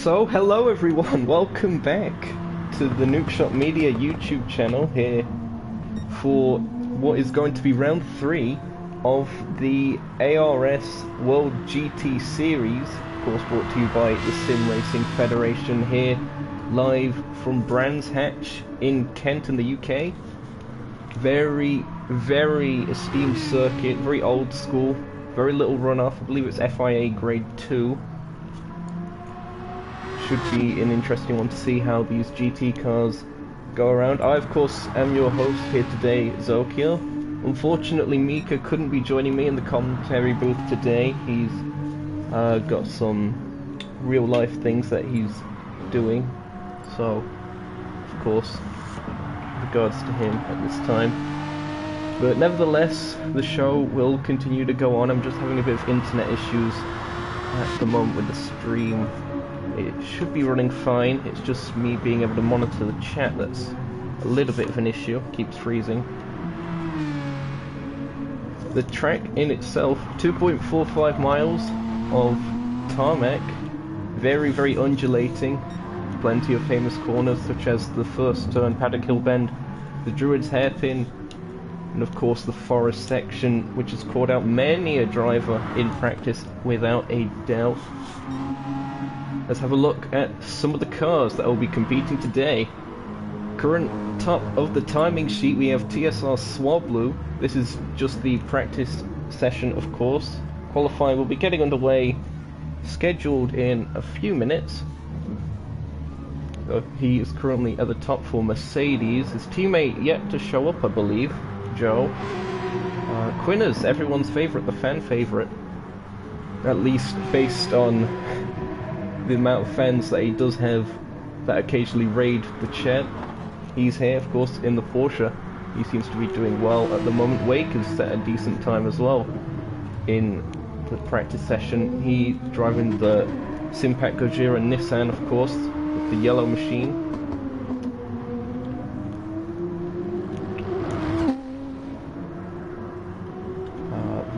So, hello everyone, welcome back to the Nukeshot Media YouTube channel here for what is going to be round 3 of the ARS World GT Series, of course brought to you by the Sim Racing Federation here, live from Brands Hatch in Kent in the UK. Very, very esteemed circuit, very old school, very little runoff, I believe it's FIA Grade 2. Should be an interesting one to see how these GT cars go around. I, of course, am your host here today, Zokeo. Unfortunately, Mika couldn't be joining me in the commentary booth today. He's got some real-life things that he's doing. So, of course, regards to him at this time. But nevertheless, the show will continue to go on. I'm just having a bit of internet issues at the moment with the stream. It should be running fine, it's just me being able to monitor the chat that's a little bit of an issue, keeps freezing. The track in itself, 2.45 miles of tarmac, very, very undulating, plenty of famous corners such as the first turn, Paddock Hill Bend, the Druid's Hairpin, and of course the forest section, which has caught out many a driver in practice without a doubt. Let's have a look at some of the cars that will be competing today. Current top of the timing sheet, we have TSR Swablu. This is just the practice session, of course. Qualifying will be getting underway, scheduled in a few minutes. He is currently at the top for Mercedes. His teammate yet to show up, I believe, Joe. Quinners, everyone's favourite, the fan favourite. At least based on the amount of fans that he does have that occasionally raid the chat. He's here, of course, in the Porsche. He seems to be doing well at the moment. Wake has set a decent time as well in the practice session. He's driving the Simpac Gojira Nissan, of course, with the yellow machine.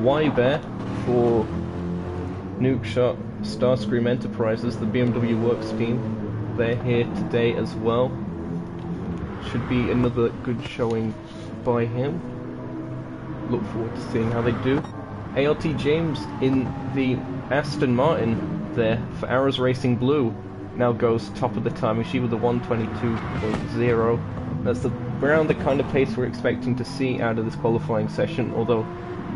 Wybear for Nukeshot Starscream Enterprises, the BMW Works team. They're here today as well. Should be another good showing by him. Look forward to seeing how they do. ART James in the Aston Martin there for ARS Racing Blue now goes top of the timing sheet with a 122.0. That's around the kind of pace we're expecting to see out of this qualifying session, although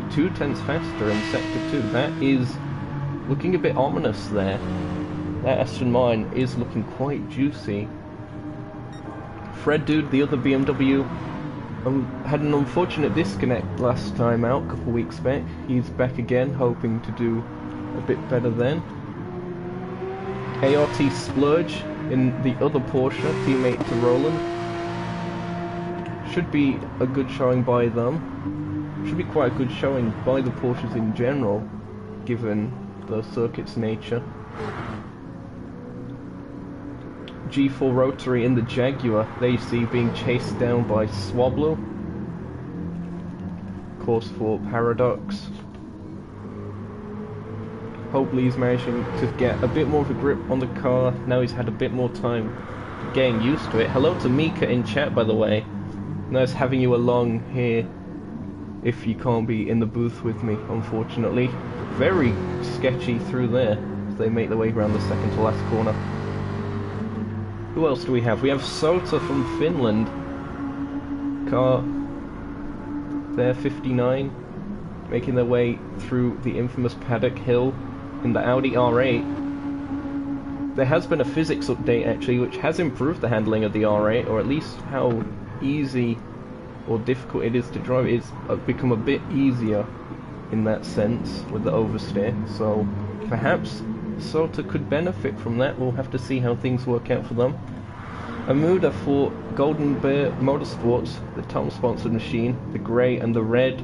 0.2 faster in Sector 2. That is looking a bit ominous there. That Aston Martin is looking quite juicy. Fred Dude, the other BMW, had an unfortunate disconnect last time out, a couple weeks back. He's back again, hoping to do a bit better then. ART Splurge in the other Porsche, teammate to Roland. Should be a good showing by them. Should be quite a good showing by the Porsches in general, given the circuit's nature. G4 Rotary in the Jaguar, there you see being chased down by Swablu. Course for Paradox. Hopefully he's managing to get a bit more of a grip on the car. Now he's had a bit more time getting used to it. Hello to Mika in chat, by the way. Nice having you along here if you can't be in the booth with me, unfortunately. Very sketchy through there as they make their way around the second to last corner. Who else do we have? We have Sota from Finland. Car there, 59, making their way through the infamous Paddock Hill in the Audi R8. There has been a physics update actually which has improved the handling of the R8, or at least how easy or difficult it is to drive. It's become a bit easier in that sense with the oversteer, so perhaps Sota could benefit from that. We'll have to see how things work out for them. Amuda for Golden Bear Motorsports, the top sponsored machine, the grey and the red.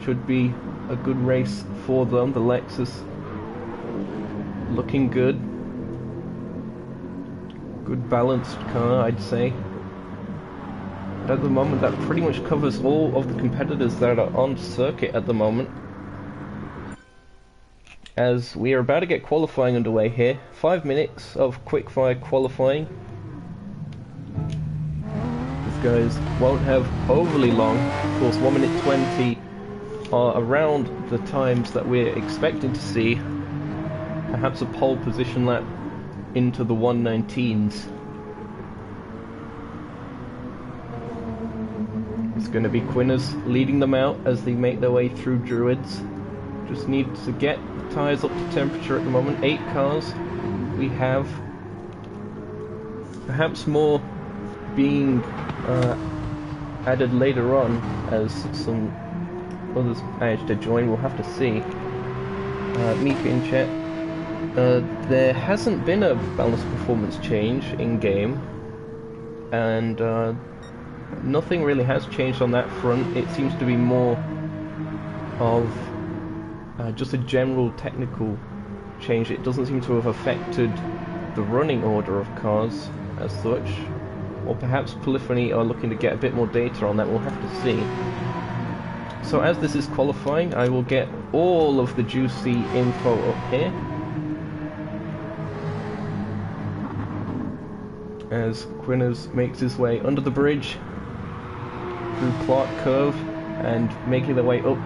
Should be a good race for them. The Lexus looking good. Good balanced car, I'd say. But at the moment that pretty much covers all of the competitors that are on circuit at the moment. as we are about to get qualifying underway here. 5 minutes of quickfire qualifying. These guys won't have overly long. Of course, 1 minute 20 are around the times that we're expecting to see. Perhaps a pole position lap into the 119s. It's going to be Quinners leading them out as they make their way through Druids. Just need to get the tyres up to temperature at the moment. 8 cars we have. Perhaps more being added later on as some others manage to join. We'll have to see. Mika in chat. There hasn't been a balance performance change in game, and nothing really has changed on that front. It seems to be more of just a general technical change. It doesn't seem to have affected the running order of cars as such, or perhaps Polyphony are looking to get a bit more data on that. We'll have to see. So as this is qualifying, I will get all of the juicy info up here. As Quinners makes his way under the bridge through Clark Curve and making their way up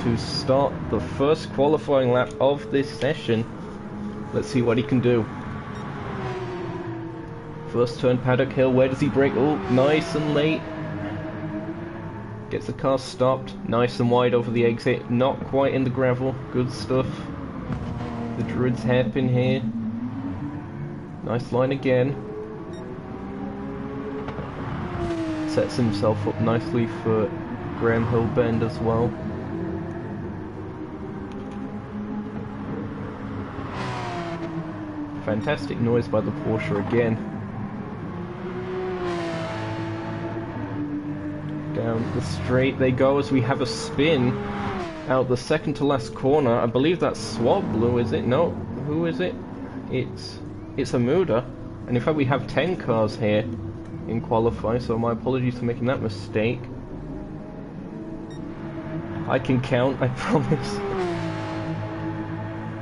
to start the first qualifying lap of this session. Let's see what he can do. First turn, Paddock Hill. Where does he brake? Oh, nice and late. Gets the car stopped. Nice and wide over the exit. Not quite in the gravel. Good stuff. The Druid's hairpin here. Nice line again. Sets himself up nicely for Graham Hill Bend as well. Fantastic noise by the Porsche again. Down the straight they go as we have a spin out the second to last corner. I believe that's Swab Blue, is it? No, who is it? It's a Muda. And in fact we have 10 cars here in qualify, so my apologies for making that mistake. I can count, I promise.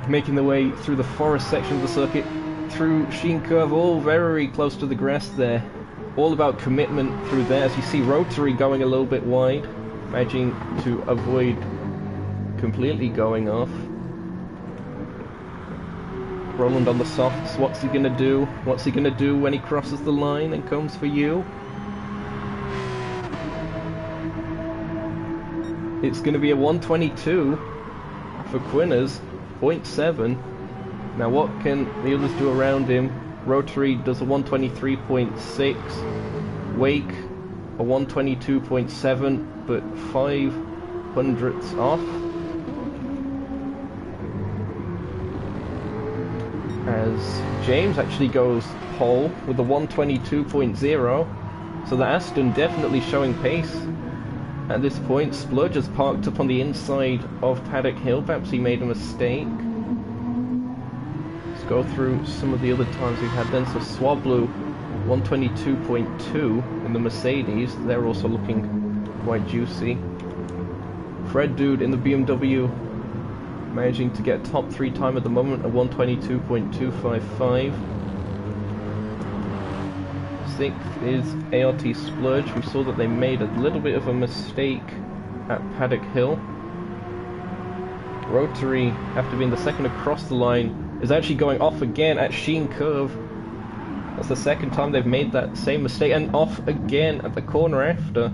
Making their way through the forest section of the circuit, through Sheen Curve, all very close to the grass there. All about commitment through there. As you see, Rotary going a little bit wide, managing to avoid completely going off. Roland on the softs, what's he gonna do? What's he gonna do when he crosses the line and comes for you? It's gonna be a 122 for Quinners, 0.7. Now what can the others do around him? Rotary does a 123.6, Wake a 122.7, but 0.05 off. As James actually goes pole with a 122.0, so the Aston definitely showing pace at this point. Spludge has parked up on the inside of Paddock Hill, perhaps he made a mistake. Let's go through some of the other times we've had then. So Swablu 122.2 in the Mercedes, they're also looking quite juicy. Fred Dude in the BMW managing to get top 3 time at the moment at 122.255. 6th is ART Splurge. We saw that they made a little bit of a mistake at Paddock Hill. Rotary, after being the second across the line, is actually going off again at Sheen Curve. That's the second time they've made that same mistake, and off again at the corner after.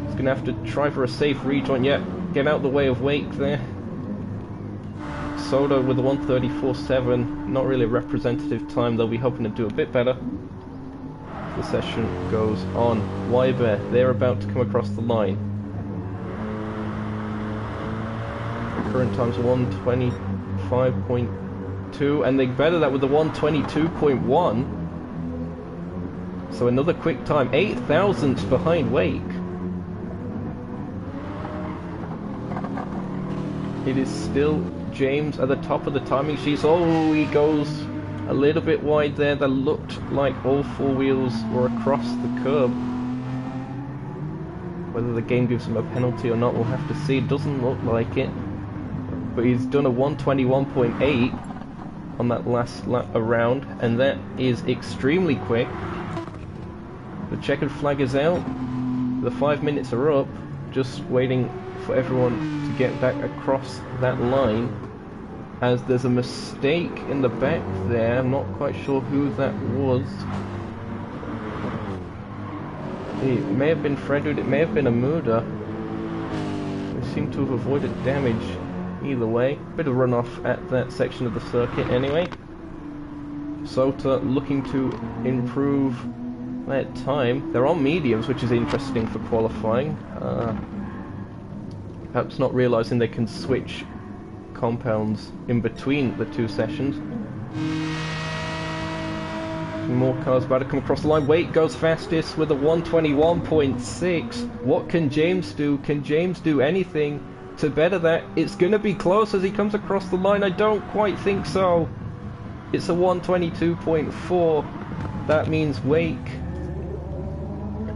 He's going to have to try for a safe rejoin. Yeah, get out the way of Wake there. Soda with a 134.7, not really a representative time. They'll be hoping to do a bit better. The session goes on. Wybear, they're about to come across the line. The current time's 125.2, and they better that with the 122.1. So another quick time, 8 thousandths behind Wake. It is still James at the top of the timing sheets. Oh, he goes a little bit wide there. That looked like all 4 wheels were across the curb. Whether the game gives him a penalty or not, we'll have to see. It doesn't look like it. but he's done a 121.8 on that last lap around, and that is extremely quick. The checkered flag is out, the 5 minutes are up, just waiting for everyone to get back across that line, as there's a mistake in the back there. I'm not quite sure who that was. It may have been Fredwood, it may have been Amuda. They seem to have avoided damage either way. Bit of runoff at that section of the circuit anyway. Sota looking to improve that time. They're on mediums, which is interesting for qualifying. Perhaps not realising they can switch compounds in between the two sessions. More cars about to come across the line. Wait goes fastest with a 121.6. What can James do? Can James do anything to better that? It's going to be close as he comes across the line. I don't quite think so. It's a 122.4. That means Wake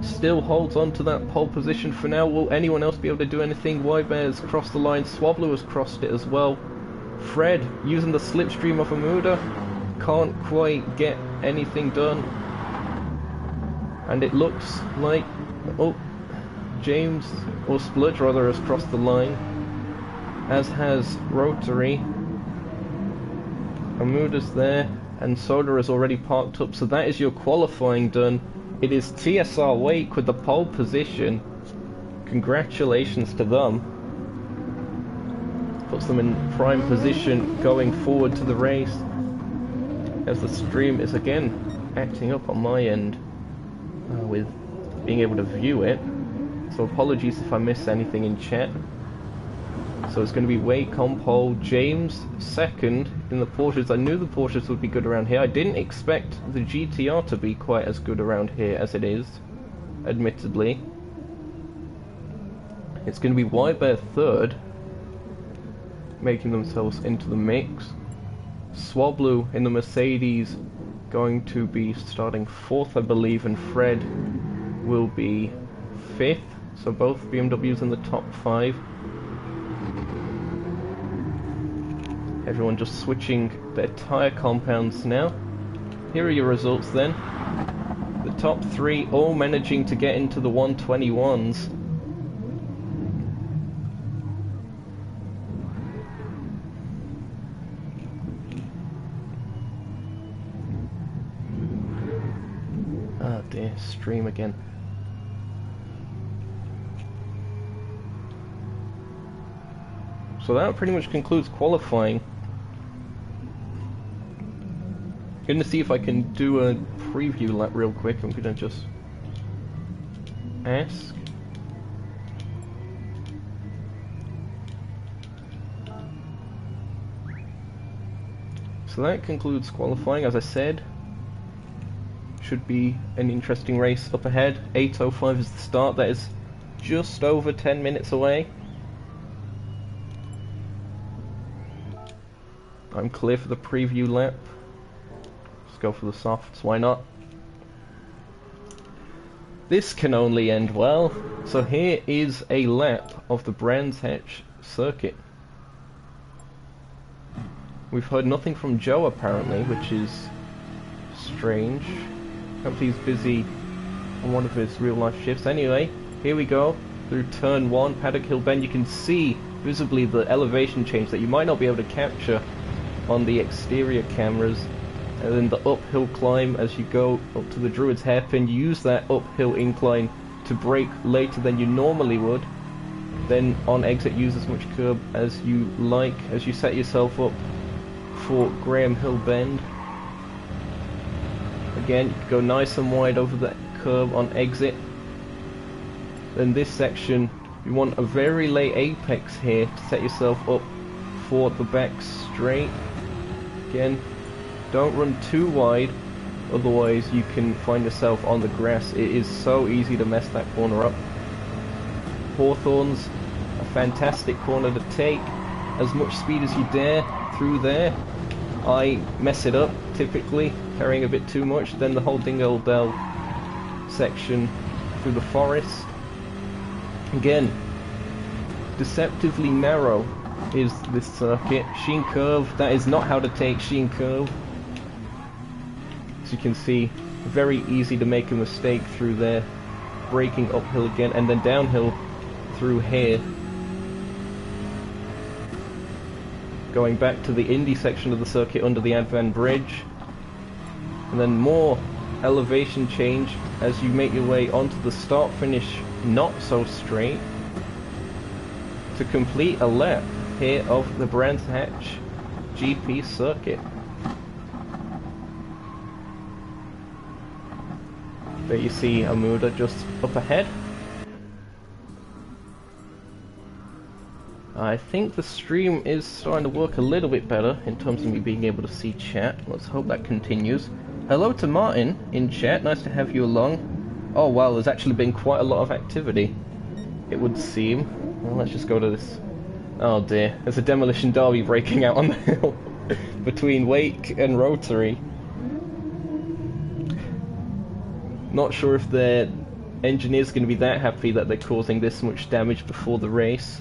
still holds on to that pole position for now. Will anyone else be able to do anything? Wybear's crossed the line. Swablu has crossed it as well. Fred using the slipstream of Amuda can't quite get anything done, and it looks like James, or Splurge rather, has crossed the line, as has Rotary. Amuda's there, and Soda is already parked up, so that is your qualifying done. It is TSR Wake with the pole position. Congratulations to them. Puts them in prime position going forward to the race, as the stream is again acting up on my end with being able to view it. So apologies if I miss anything in chat. So it's going to be Wake on pole, James second in the Porsches. I knew the Porsches would be good around here. I didn't expect the GTR to be quite as good around here as it is, admittedly. It's going to be Wybear third, making themselves into the mix. Swablu in the Mercedes going to be starting fourth, I believe, and Fred will be fifth. So both BMWs in the top 5. Everyone just switching their tyre compounds now. Here are your results then. The top 3 all managing to get into the 121s. Oh dear, stream again. So that pretty much concludes qualifying. Going to see if I can do a preview lap real quick. I'm going to just ask. So that concludes qualifying. As I said, should be an interesting race up ahead. 8:05 is the start. That is just over 10 minutes away. I'm clear for the preview lap. Let's go for the softs, why not? This can only end well. So here is a lap of the Brands Hatch circuit. We've heard nothing from Joe apparently, which is strange. Hope he's busy on one of his real life shifts. Anyway, here we go through turn 1, Paddock Hill Bend. You can see visibly the elevation change that you might not be able to capture on the exterior cameras, and then the uphill climb as you go up to the Druid's Hairpin. You use that uphill incline to brake later than you normally would, then on exit use as much curb as you like as you set yourself up for Graham Hill Bend. Again, you can go nice and wide over that curb on exit. Then this section, you want a very late apex here to set yourself up for the back straight. Again, don't run too wide, otherwise you can find yourself on the grass. It is so easy to mess that corner up. Hawthorne's a fantastic corner to take. As much speed as you dare through there. I mess it up, typically, carrying a bit too much. Then the whole Dingle Dell section through the forest. Again, deceptively narrow is this circuit. Sheen curve, that is not how to take Sheen curve. As you can see, very easy to make a mistake through there. Braking uphill again and then downhill through here. Going back to the Indy section of the circuit under the Advan Bridge. And then more elevation change as you make your way onto the start finish not so straight to complete a lap here of the Brands Hatch GP circuit. There you see Amuda just up ahead. I think the stream is starting to work a little bit better in terms of me being able to see chat. Let's hope that continues. Hello to Martin in chat, nice to have you along. Oh wow, there's actually been quite a lot of activity, it would seem. Well, let's just go to this. Oh dear, there's a demolition derby breaking out on the hill between Wake and Rotary. Not sure if their engineer's going to be that happy that they're causing this much damage before the race.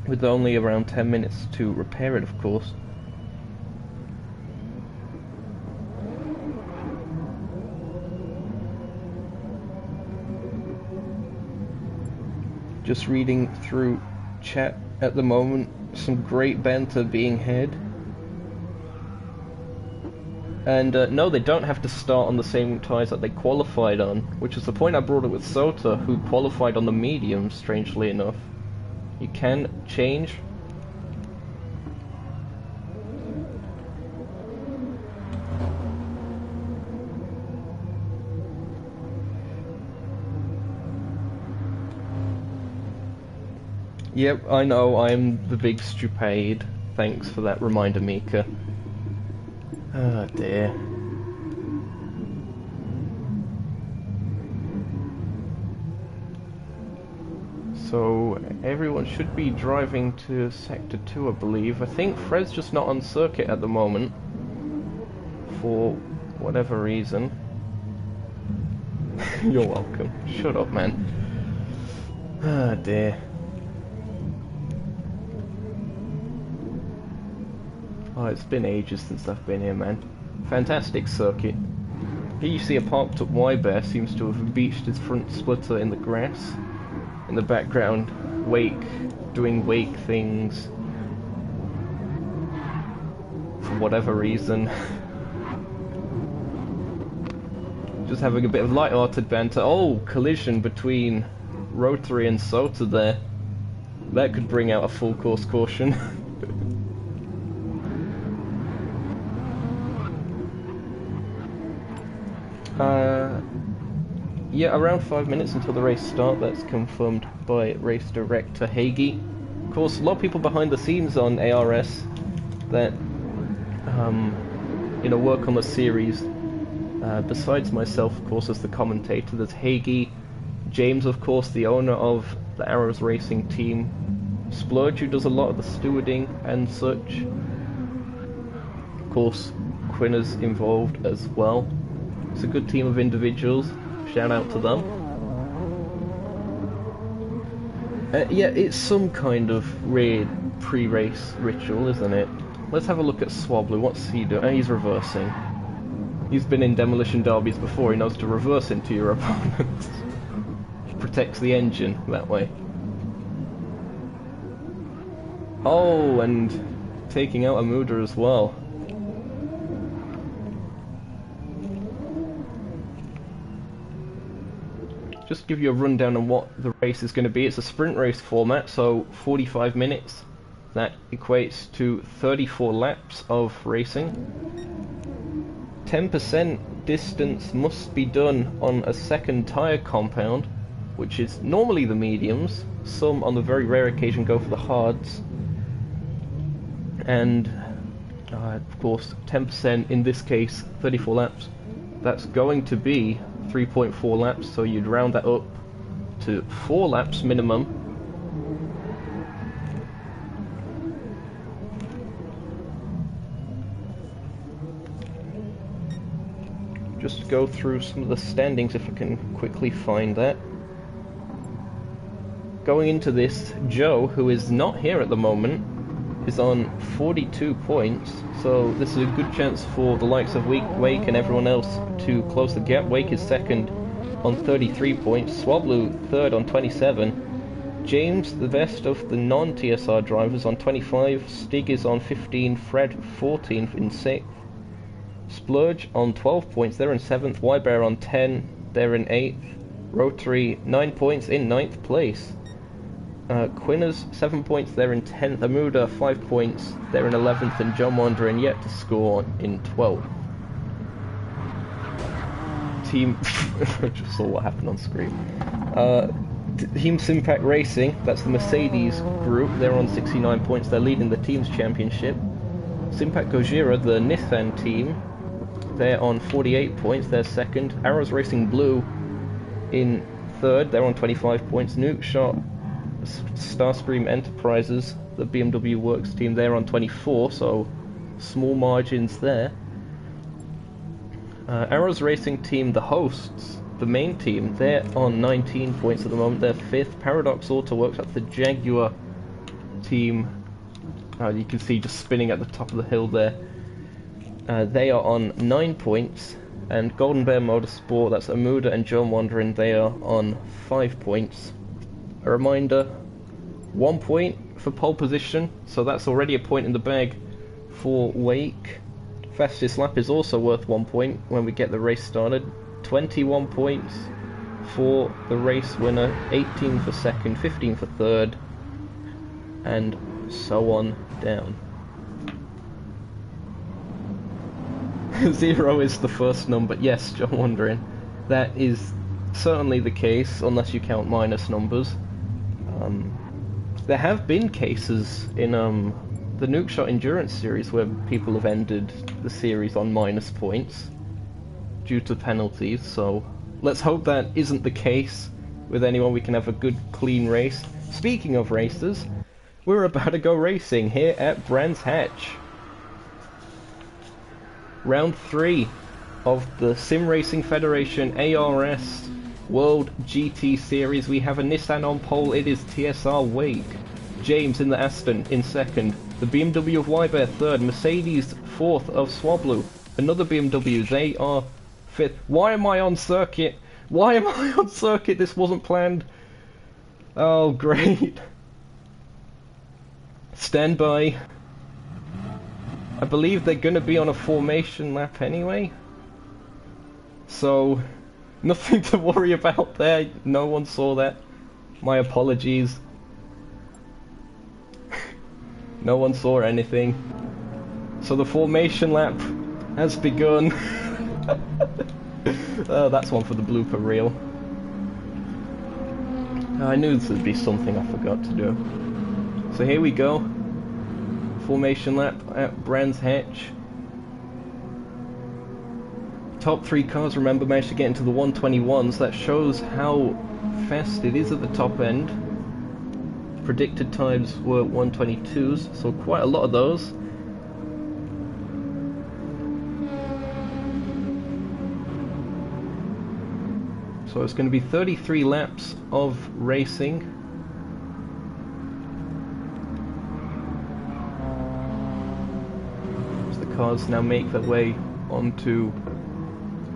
With only around 10 minutes to repair it, of course. Just reading through chat at the moment, some great banter being had. And no, they don't have to start on the same tyres that they qualified on, which is the point I brought up with Sota, who qualified on the mediums, strangely enough. You can change. Yep, I know, I'm the big stupid. Thanks for that reminder, Mika. Oh dear. So, everyone should be driving to Sector 2, I believe. I think Fred's just not on circuit at the moment, for whatever reason. You're welcome. Shut up, man. Ah, dear. Oh, it's been ages since I've been here, man. Fantastic circuit. Here you see a parked up Y-Bear seems to have beached his front splitter in the grass. In the background, Wake doing Wake things for whatever reason. Just having a bit of light-hearted banter. Oh, collision between Rotary and Sota there. That could bring out a full course caution. Yeah, around 5 minutes until the race start. That's confirmed by race director Hagee. Of course, a lot of people behind the scenes on ARS that you know, work on the series. Besides myself, of course, as the commentator, there's Hagee, James, of course, the owner of the ARS racing team, Splurge, who does a lot of the stewarding and such. Of course, Quinn is involved as well. It's a good team of individuals. Shout out to them. Yeah, it's some kind of weird pre-race ritual, isn't it? Let's have a look at Swablu. What's he doing? Oh, he's reversing. He's been in demolition derbies before. He knows to reverse into your opponents. He protects the engine that way. Oh, and taking out Amuda as well. Just give you a rundown on what the race is going to be. It's a sprint race format, so 45 minutes. That equates to 34 laps of racing. 10% distance must be done on a second tyre compound, which is normally the mediums. Some, on the very rare occasion, go for the hards. And, of course, 10% in this case, 34 laps. That's going to be 3.4 laps, so you'd round that up to 4 laps minimum. Just go through some of the standings if I can quickly find that. going into this, Joe, who is not here at the moment, is on 42 points, so this is a good chance for the likes of Wake and everyone else to close the gap. Wake is second on 33 points, Swablu third on 27, James, the best of the non-TSR drivers, on 25, Stig is on 15, Fred 14th in 6th, Splurge on 12 points, they're in 7th, Ybear on 10, they're in 8th, Rotary 9 points in 9th place, Quinners 7 points, they're in 10th, Amuda 5 points, they're in 11th, and John Wandering yet to score in 12th. Team... I just saw what happened on screen. Team Simpac Racing, that's the Mercedes group, they're on 69 points, they're leading the team's championship. Simpac Gojira, the Nissan team, they're on 48 points, they're second. ARS Racing Blue in third, they're on 25 points. Nukeshot Starscream Enterprises, the BMW Works team, they're on 24, so small margins there. ARS Racing team, the hosts, the main team, they're on 19 points at the moment, they're 5th. Paradox Autoworks, that's the Jaguar team, you can see just spinning at the top of the hill there, they are on 9 points, and Golden Bear Motorsport, that's Amuda and John Wandering, they are on 5 points. A reminder, 1 point for pole position, so that's already a point in the bag for Wake. Fastest lap is also worth 1 point when we get the race started. 21 points for the race winner, 18 for second, 15 for third, and so on down. 0 is the first number. Yes, John Wandering, that is certainly the case, unless you count minus numbers. There have been cases in the Nukeshot Endurance series where people have ended the series on minus points due to penalties, so let's hope that isn't the case with anyone. We can have a good clean race. Speaking of races, we're about to go racing here at Brands Hatch. Round 3 of the Sim Racing Federation ARS World GT Series. We have a Nissan on pole, it is TSR Wake. James in the Aston in second. The BMW of Ybear third. Mercedes fourth of Swablu. Another BMW, they are fifth. Why am I on circuit? Why am I on circuit? This wasn't planned. Oh, great. Stand by. I believe they're going to be on a formation lap anyway. So, nothing to worry about there. No one saw that. My apologies. No one saw anything. So the formation lap has begun. That's one for the blooper reel. I knew this would be something I forgot to do. So here we go. Formation lap at Brands Hatch. Top 3 cars, remember, managed to get into the 121s. That shows how fast it is at the top end. Predicted times were 122s, so quite a lot of those. So it's going to be 33 laps of racing. As the cars now make their way onto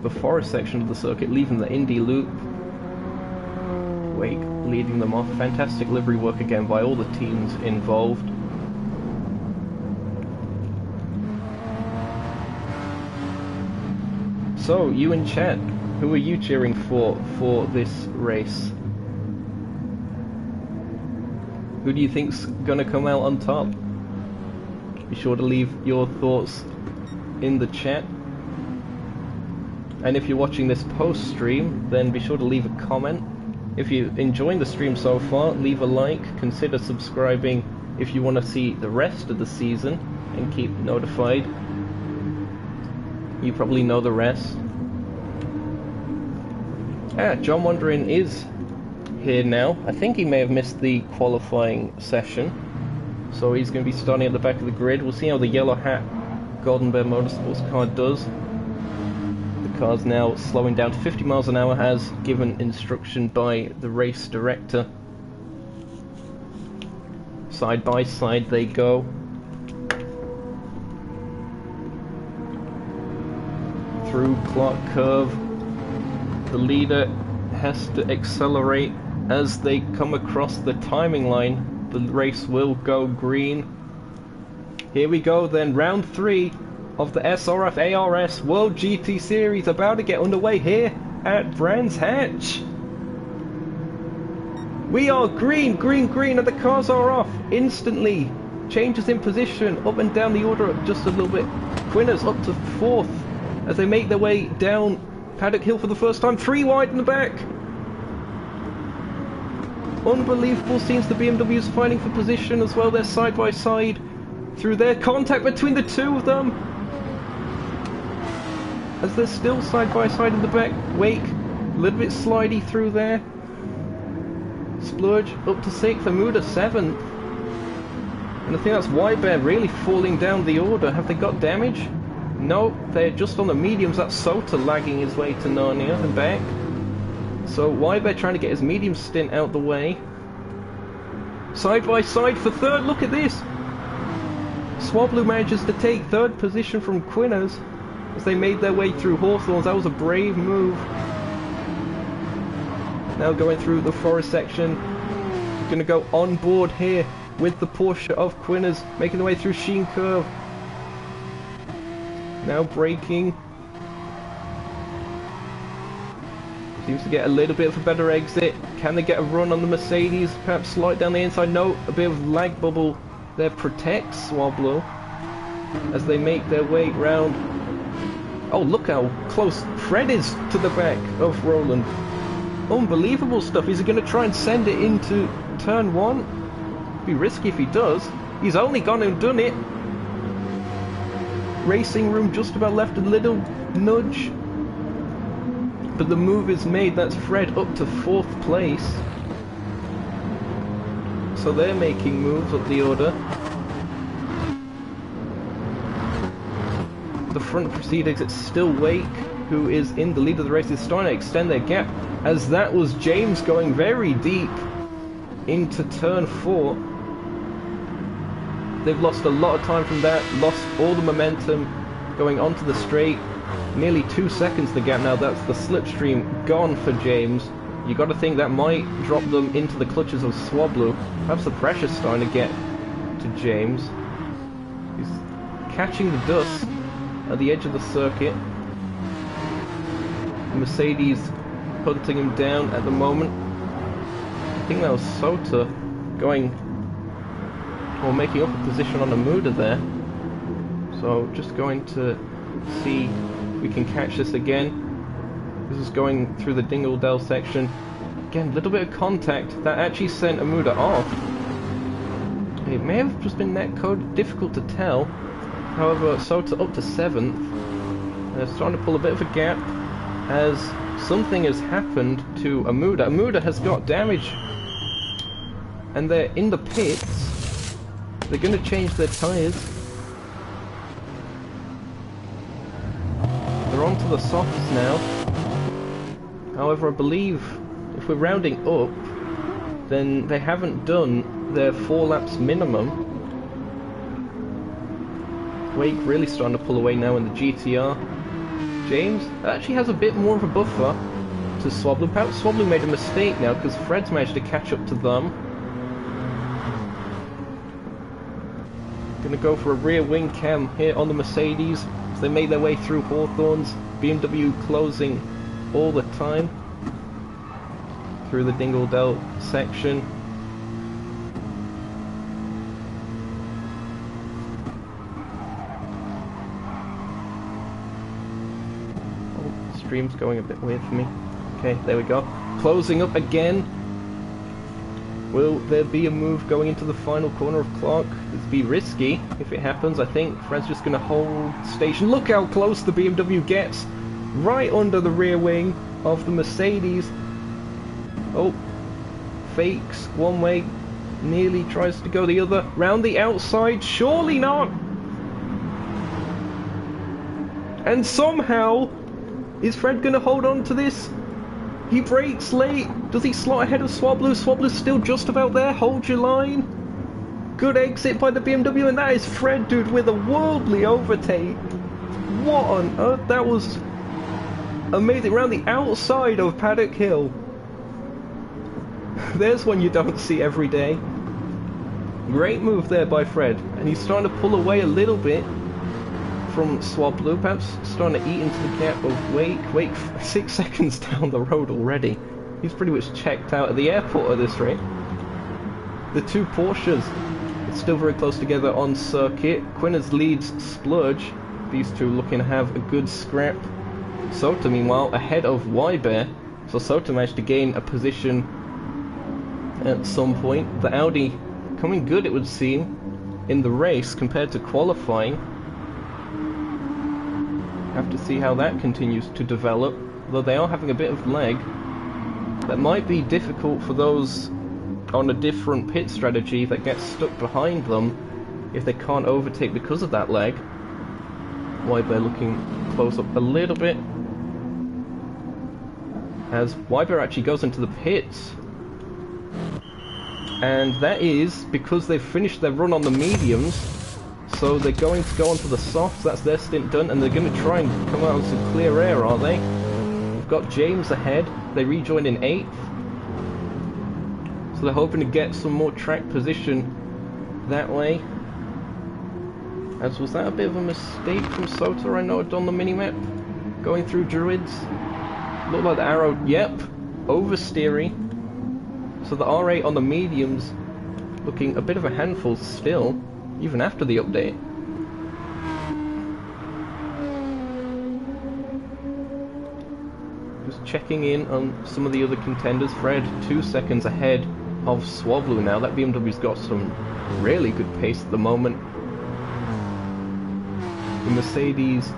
the forest section of the circuit, leaving the Indy loop. Wake leading them off. Fantastic livery work again by all the teams involved. So, you in chat, who are you cheering for this race? Who do you think's gonna come out on top? Be sure to leave your thoughts in the chat. And if you're watching this post-stream, then be sure to leave a comment. If you're enjoying the stream so far, leave a like, consider subscribing if you want to see the rest of the season and keep notified. You probably know the rest. John Wandering is here now. I think he may have missed the qualifying session, so he's going to be starting at the back of the grid. We'll see how the yellow hat Golden Bear Motorsports car does. The car's now slowing down to 50 miles an hour as given instruction by the race director. Side by side they go. Through Clark Curve. The leader has to accelerate as they come across the timing line. The race will go green. Here we go then, round 3 of the SRF ARS World GT Series about to get underway here at Brands Hatch. We are green, green, green, and the cars are off instantly. Changes in position, up and down the order just a little bit. Quinners up to 4th as they make their way down Paddock Hill for the first time. 3 wide in the back. Unbelievable scenes. The BMWs fighting for position as well. They're side by side through their contact between the two of them. As they're still side by side in the back. Wake, a little bit slidey through there. Splurge up to 6th, Amuda 7th. And I think that's Wybear really falling down the order. Have they got damage? No, they're just on the mediums. That's Sota lagging his way to Narnia and back. So Wybear trying to get his medium stint out the way. Side by side for 3rd, look at this! Swablu manages to take 3rd position from Quinners as they made their way through Hawthorns. That was a brave move. Now going through the forest section. Going to go on board here with the Porsche of Quinners, making their way through Sheen Curve. Now braking. Seems to get a little bit of a better exit. Can they get a run on the Mercedes? Perhaps slide down the inside. No, a bit of lag bubble there protects Swablu as they make their way round. Oh, look how close Fred is to the back of Roland. Unbelievable stuff. Is he going to try and send it into turn 1? Be risky if he does. He's only gone and done it. Racing room just about left, a little nudge. But the move is made. That's Fred up to 4th place. So they're making moves up the order. The front proceedings, it's still Wake, who is in the lead of the race, is starting to extend their gap, as that was James going very deep into turn 4. They've lost a lot of time from that, lost all the momentum going onto the straight. Nearly 2 seconds the gap now. That's the slipstream gone for James. You got to think that might drop them into the clutches of Swablu. Perhaps the pressure's starting to get to James. He's catching the dust at the edge of the circuit. The Mercedes hunting him down at the moment. I think that was Sota going, or making up a position on Amuda there. So just going to see if we can catch this again. This is going through the Dingledale section. Again, a little bit of contact that actually sent Amuda off. It may have just been netcode, difficult to tell. However, Sota up to 7th. They're starting to pull a bit of a gap as something has happened to Amuda. Amuda has got damage and they're in the pits. They're going to change their tyres. They're onto the softs now. However, I believe if we're rounding up, then they haven't done their 4 laps minimum. Wake really starting to pull away now in the GTR. James actually has a bit more of a buffer to Swablu. Perhaps Swablu made a mistake now because Fred's managed to catch up to them. Gonna go for a rear wing cam here on the Mercedes as they made their way through Hawthorns. BMW closing all the time through the Dingledale section. Oh, the stream's going a bit weird for me. Okay, there we go. Closing up again. Will there be a move going into the final corner of Clark? It'd be risky if it happens. I think Fred's just going to hold station. Look how close the BMW gets. Right under the rear wing of the Mercedes. Oh, fakes one way. Nearly tries to go the other. Round the outside. Surely not. And somehow, is Fred going to hold on to this? He brakes late. Does he slot ahead of Swablu? Swablu's still just about there. Hold your line. Good exit by the BMW, and that is Fred, dude, with a worldly overtake. What on earth? That was amazing. Around the outside of Paddock Hill. There's one you don't see every day. Great move there by Fred, and he's starting to pull away a little bit from Swablu, perhaps starting to eat into the gap of Wake 6 seconds down the road already. He's pretty much checked out at the airport at this rate. The two Porsches still very close together on circuit. Quinners leads Splurge. These two looking to have a good scrap. Sota, meanwhile, ahead of Wybear. So Sota managed to gain a position at some point. The Audi coming good, it would seem, in the race compared to qualifying. Have to see how that continues to develop. Though they are having a bit of lag. That might be difficult for those on a different pit strategy that gets stuck behind them if they can't overtake because of that lag. Wybear looking close up a little bit as Wybear actually goes into the pits, and that is because they've finished their run on the mediums, so they're going to go onto the softs. That's their stint done, and they're going to try and come out with some clear air, are they? We've got James ahead. They rejoin in 8th. So they're hoping to get some more track position that way. As was that a bit of a mistake from Sota? I noted on the minimap. Going through Druids. Looked like the arrow, yep, oversteering. So the R8 on the mediums looking a bit of a handful still, even after the update. Just checking in on some of the other contenders. Fred 2 seconds ahead of Swablu now. That BMW's got some really good pace at the moment. The Mercedes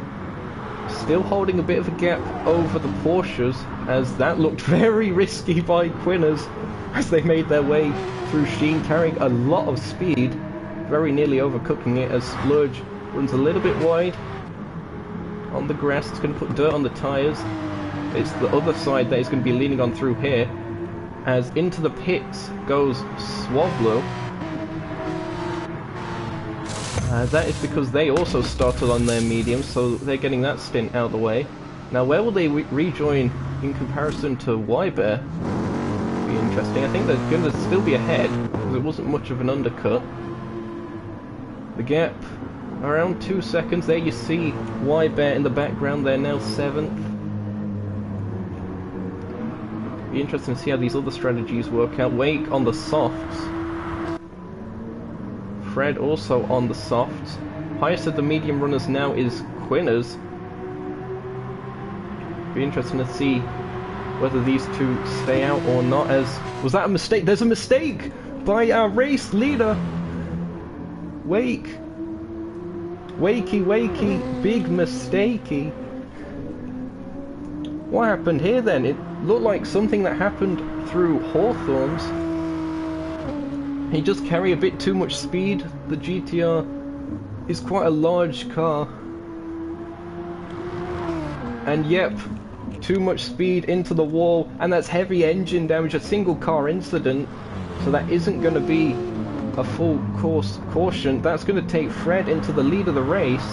still holding a bit of a gap over the Porsches, as that looked very risky by Quinners as they made their way through Sheen, carrying a lot of speed, very nearly overcooking it as Splurge runs a little bit wide on the grass. It's going to put dirt on the tyres. It's the other side that is going to be leaning on through here, as into the pits goes Swablu. That is because they also started on their mediums, so they're getting that stint out of the way. Now where will they rejoin in comparison to Wybear? Be interesting. I think they're going to still be ahead, because it wasn't much of an undercut. The gap around 2 seconds. There you see Wybear in the background, they're now 7th. Be interesting to see how these other strategies work out. Wake on the softs. Fred also on the softs. Highest of the medium runners now is Quinners. Be interesting to see whether these two stay out or not. As was that a mistake? There's a mistake by our race leader. Wakey, big mistakey. What happened here then? It looked like something that happened through Hawthorns. He just carried a bit too much speed. The GTR is quite a large car. And yep, too much speed into the wall, and that's heavy engine damage, a single car incident. So that isn't going to be a full course caution. That's going to take Fred into the lead of the race.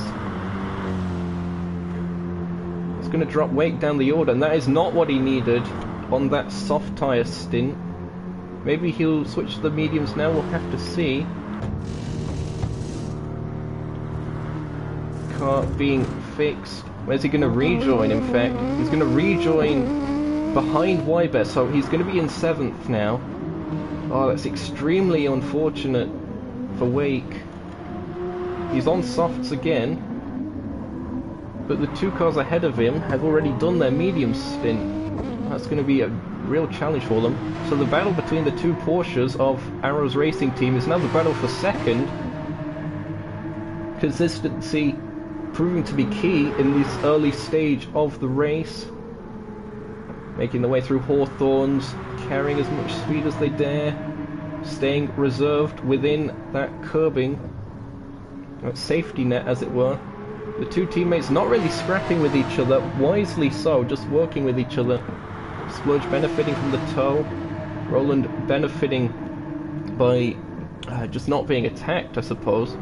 It's going to drop Wake down the order, and that is not what he needed on that soft tyre stint. Maybe he'll switch to the mediums now, we'll have to see. Car being fixed. Where's he going to rejoin, in fact? He's going to rejoin behind Wybear, so he's going to be in 7th now. Oh, that's extremely unfortunate for Wake. He's on softs again, but the two cars ahead of him have already done their medium stint. That's going to be a real challenge for them. So the battle between the two Porsches of Arrows Racing Team is now the battle for second. Consistency proving to be key in this early stage of the race. Making their way through Hawthorns, carrying as much speed as they dare, staying reserved within that curbing, that safety net as it were. The two teammates not really scrapping with each other, wisely so, just working with each other. Splurge benefiting from the tow, Roland benefiting by just not being attacked, I suppose.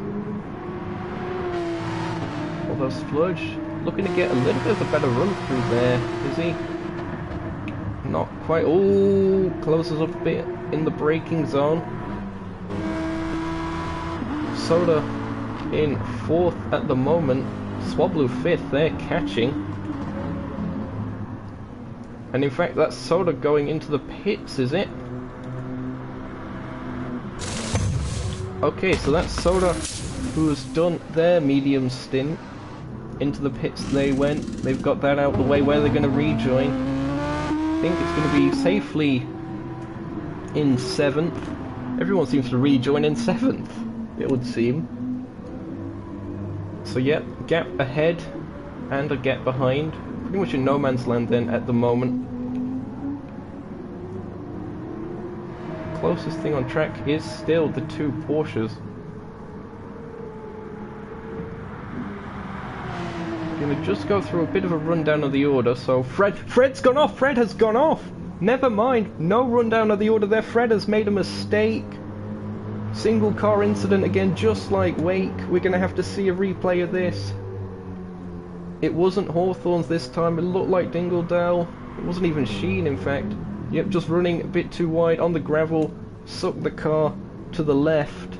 Although Splurge looking to get a little bit of a better run through there, is he? Not quite. Oh, closes up a bit in the braking zone. Soda in 4th at the moment. Swablu 5th, they're catching. And in fact, that's Soda going into the pits, is it? Okay, so that's Soda who's done their medium stint. Into the pits they went. They've got that out of the way. Where they're going to rejoin, I think it's going to be safely in 7th. Everyone seems to rejoin in 7th, it would seem. So yeah, gap ahead and a gap behind. Pretty much in no man's land then at the moment. Closest thing on track is still the 2 Porsches. Gonna just go through a bit of a rundown of the order. So Fred's gone off. Fred has gone off. Never mind. No rundown of the order there. Fred has made a mistake. Single car incident again, just like Wake. We're gonna have to see a replay of this. It wasn't Hawthorne's this time. It looked like Dingledale. It wasn't even Sheen, in fact. Yep, just running a bit too wide on the gravel. Sucked the car to the left.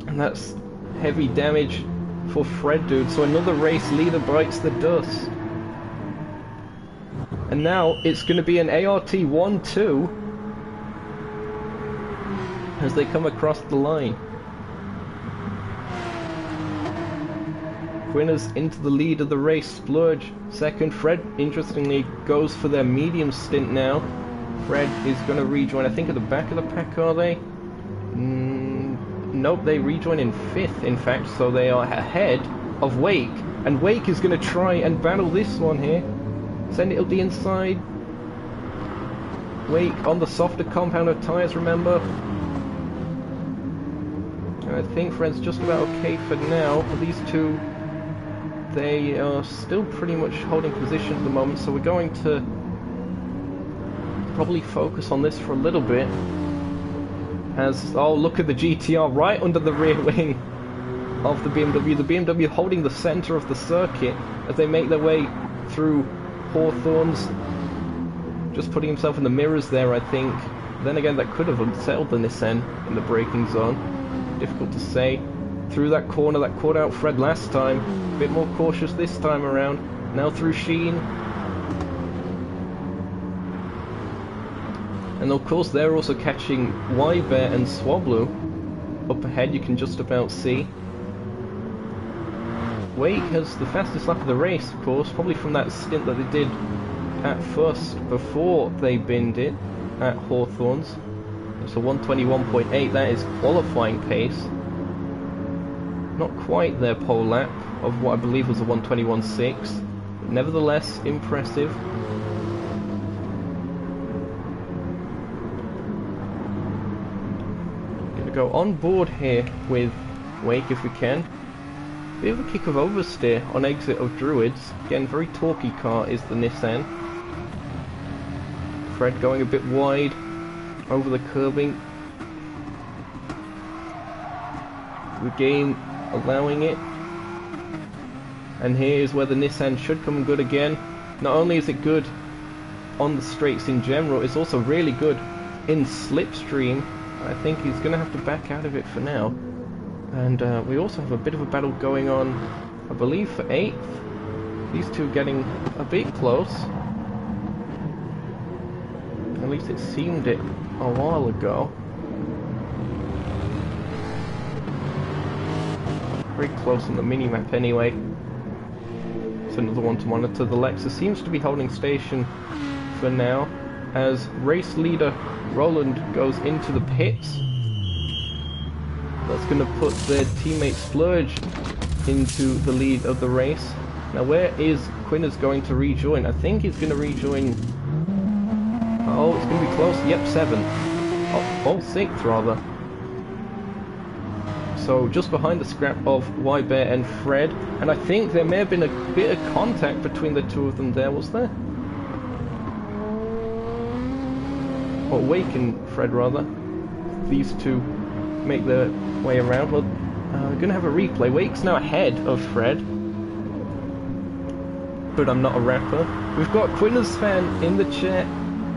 And that's heavy damage for Fred, dude. So another race leader bites the dust. And now it's going to be an ART 1-2 as they come across the line. Quinners into the lead of the race. Splurge second. Fred, interestingly, goes for their medium stint now. Fred is going to rejoin, I think, at the back of the pack, are they? Nope, they rejoin in 5th, in fact, so they are ahead of Wake. And Wake is going to try and battle this one here. Send it up the inside. Wake on the softer compound of tyres, remember. And I think Fred's just about okay for now. For these two, they are still pretty much holding position at the moment, so we're going to probably focus on this for a little bit. As, oh, look at the GTR right under the rear wing of the BMW. The BMW holding the center of the circuit as they make their way through Hawthorne's. Just putting himself in the mirrors there, I think. Then again, that could have unsettled the Nissan in the braking zone. Difficult to say. Through that corner that caught out Fred last time. A bit more cautious this time around. Now through Sheen. And of course they're also catching Wybear and Swablu. Up ahead you can just about see. Wake has the fastest lap of the race, of course, probably from that stint that they did at first before they binned it at Hawthorne's. So 121.8, that is qualifying pace. Not quite their pole lap of what I believe was a 121.6, but nevertheless impressive. Gonna go on board here with Wake if we can. Bit of a kick of oversteer on exit of Druids. Again, very torquey car is the Nissan. Fred going a bit wide over the curbing. The game allowing it. And here's where the Nissan should come good again. Not only is it good on the straights in general, it's also really good in slipstream. I think he's going to have to back out of it for now. And we also have a bit of a battle going on, I believe, for 8th. These two getting a bit close. At least it seemed it a while ago. Very close on the mini-map anyway. It's another one to monitor. The Lexus seems to be holding station for now, as race leader Roland goes into the pits. That's going to put their teammate Splurge into the lead of the race. Now where is Quinners going to rejoin? I think he's going to rejoin... Oh, it's going to be close. Yep, 7th. Oh, 6th rather. So just behind the scrap of Wybear and Fred. And I think there may have been a bit of contact between the two of them there, was there? Or Wake and Fred rather. These two make their way around. Well, we're going to have a replay. Wake's now ahead of Fred. But I'm not a rapper. We've got Quinners fan in the chat.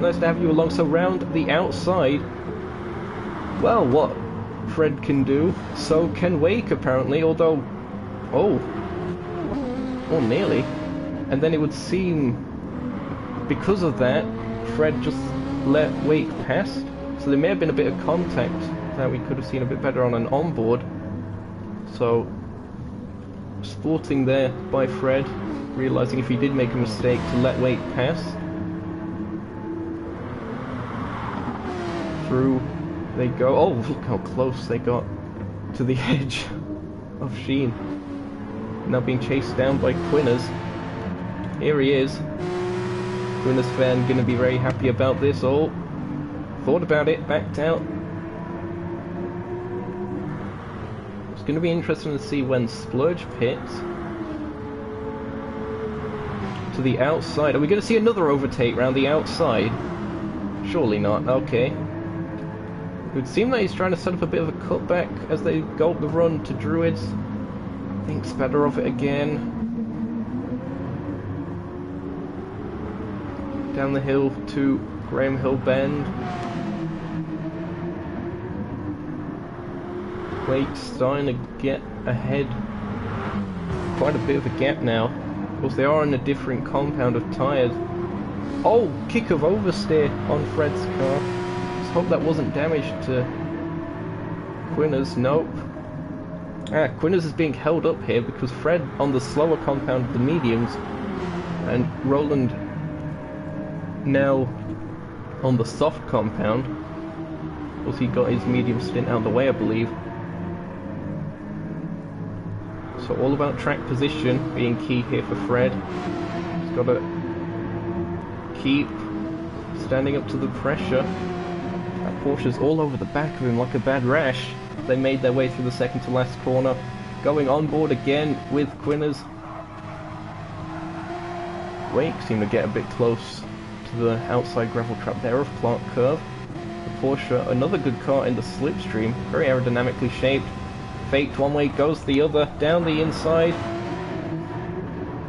Nice to have you along. So round the outside. Well, what Fred can do, so can Wake apparently, although... Oh, nearly. And then it would seem, because of that, Fred just let Wake past. So there may have been a bit of contact that we could have seen a bit better on an onboard. So, sporting there by Fred, realising if he did make a mistake to let Wake pass. Through they go. Oh, look how close they got to the edge of Sheen. Now being chased down by Quinners. Here he is. Quinners fan gonna be very happy about this. Oh, thought about it, backed out. It's gonna be interesting to see when Splurge pits to the outside. Are we gonna see another overtake round the outside? Surely not. Okay. It would seem that he's trying to set up a bit of a cutback as they go up the run to Druids. Thinks better of it again. Down the hill to Graham Hill Bend. Wake's starting to get ahead. Quite a bit of a gap now. Of course they are in a different compound of tyres. Oh, kick of oversteer on Fred's car. Let's hope that wasn't damaged to Quinners. Nope. Quinners is being held up here because Fred on the slower compound of the mediums and Roland now on the soft compound. Of course he got his medium stint out of the way, I believe. So all about track position being key here for Fred. He's got to keep standing up to the pressure. That Porsche's all over the back of him like a bad rash. They made their way through the second to last corner. Going on board again with Quinners. Wake seemed to get a bit close to the outside gravel trap there of Clark Curve. The Porsche, another good car in the slipstream, very aerodynamically shaped. Faked one way, goes the other, down the inside.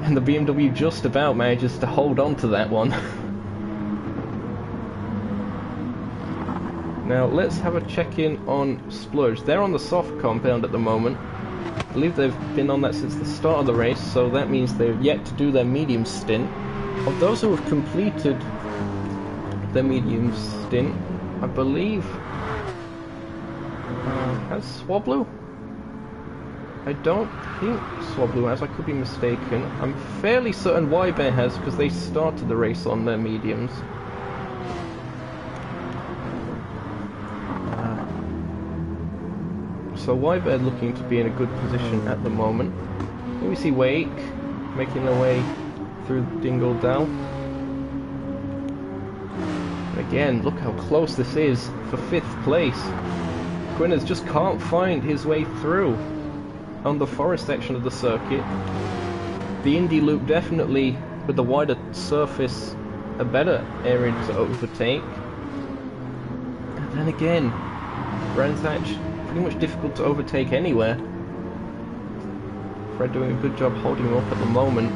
And the BMW just about manages to hold on to that one. Now let's have a check-in on Splurge. They're on the soft compound at the moment. I believe they've been on that since the start of the race, so that means they've yet to do their medium stint. Of those who have completed their medium stint, I believe... has Swablu? I don't think Swablu has, I could be mistaken. I'm fairly certain Wybear has, because they started the race on their mediums. So Wybear looking to be in a good position at the moment. Here we see Wake making their way through Dingledale. And again, look how close this is for 5th place. Quinners just can't find his way through on the forest section of the circuit. The Indy Loop definitely, with the wider surface, a better area to overtake. And then again, Brands Hatch pretty much difficult to overtake anywhere. Fred doing a good job holding him up at the moment.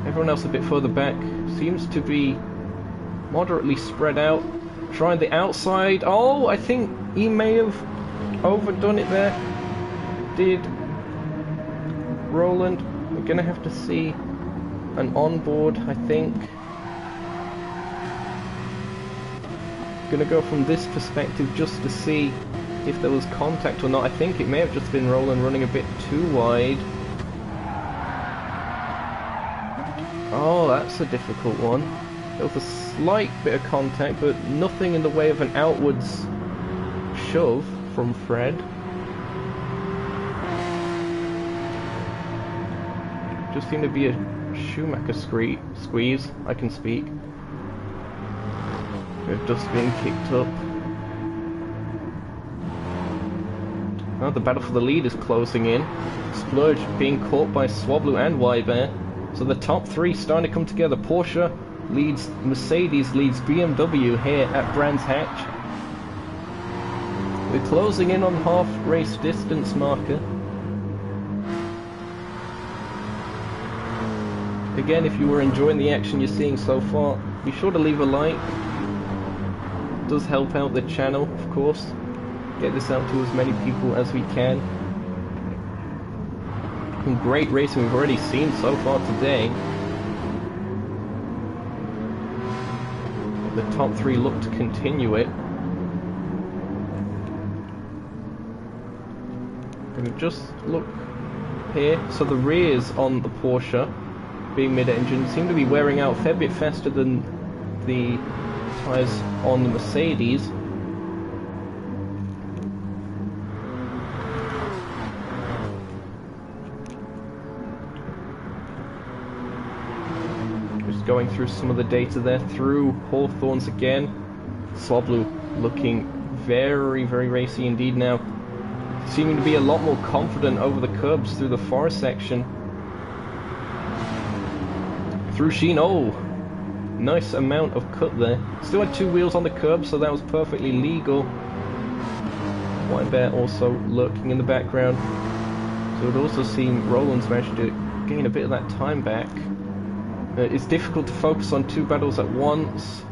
Everyone else a bit further back seems to be moderately spread out. Trying the outside. Oh, I think he may have overdone it there. Did Roland? We're gonna have to see an onboard, I think. Gonna go from this perspective just to see if there was contact or not. I think it may have just been Roland running a bit too wide. Oh, that's a difficult one. There was a slight bit of contact, but nothing in the way of an outwards shove from Fred. Just seemed to be a Schumacher squeeze. I can speak. We've just been kicked up. Oh, the battle for the lead is closing in. Splurge being caught by Swablu and Wybear. So the top three starting to come together. Porsche leads Mercedes, leads BMW here at Brands Hatch. We're closing in on half race distance marker. Again, if you were enjoying the action you're seeing so far, be sure to leave a like. It does help out the channel, of course. Get this out to as many people as we can. Some great racing we've already seen so far today. The top three look to continue it. Gonna just look here. So the rears on the Porsche, being mid-engine, seem to be wearing out a fair bit faster than the tyres on the Mercedes. Just going through some of the data there through Hawthorns again. Swablu looking very, very racy indeed now. Seeming to be a lot more confident over the curbs through the forest section. Through Sheen, oh, nice amount of cut there. Still had two wheels on the curb, so that was perfectly legal. White Bear also lurking in the background. So it also seemed Roland's managed to gain a bit of that time back. It's difficult to focus on two battles at once.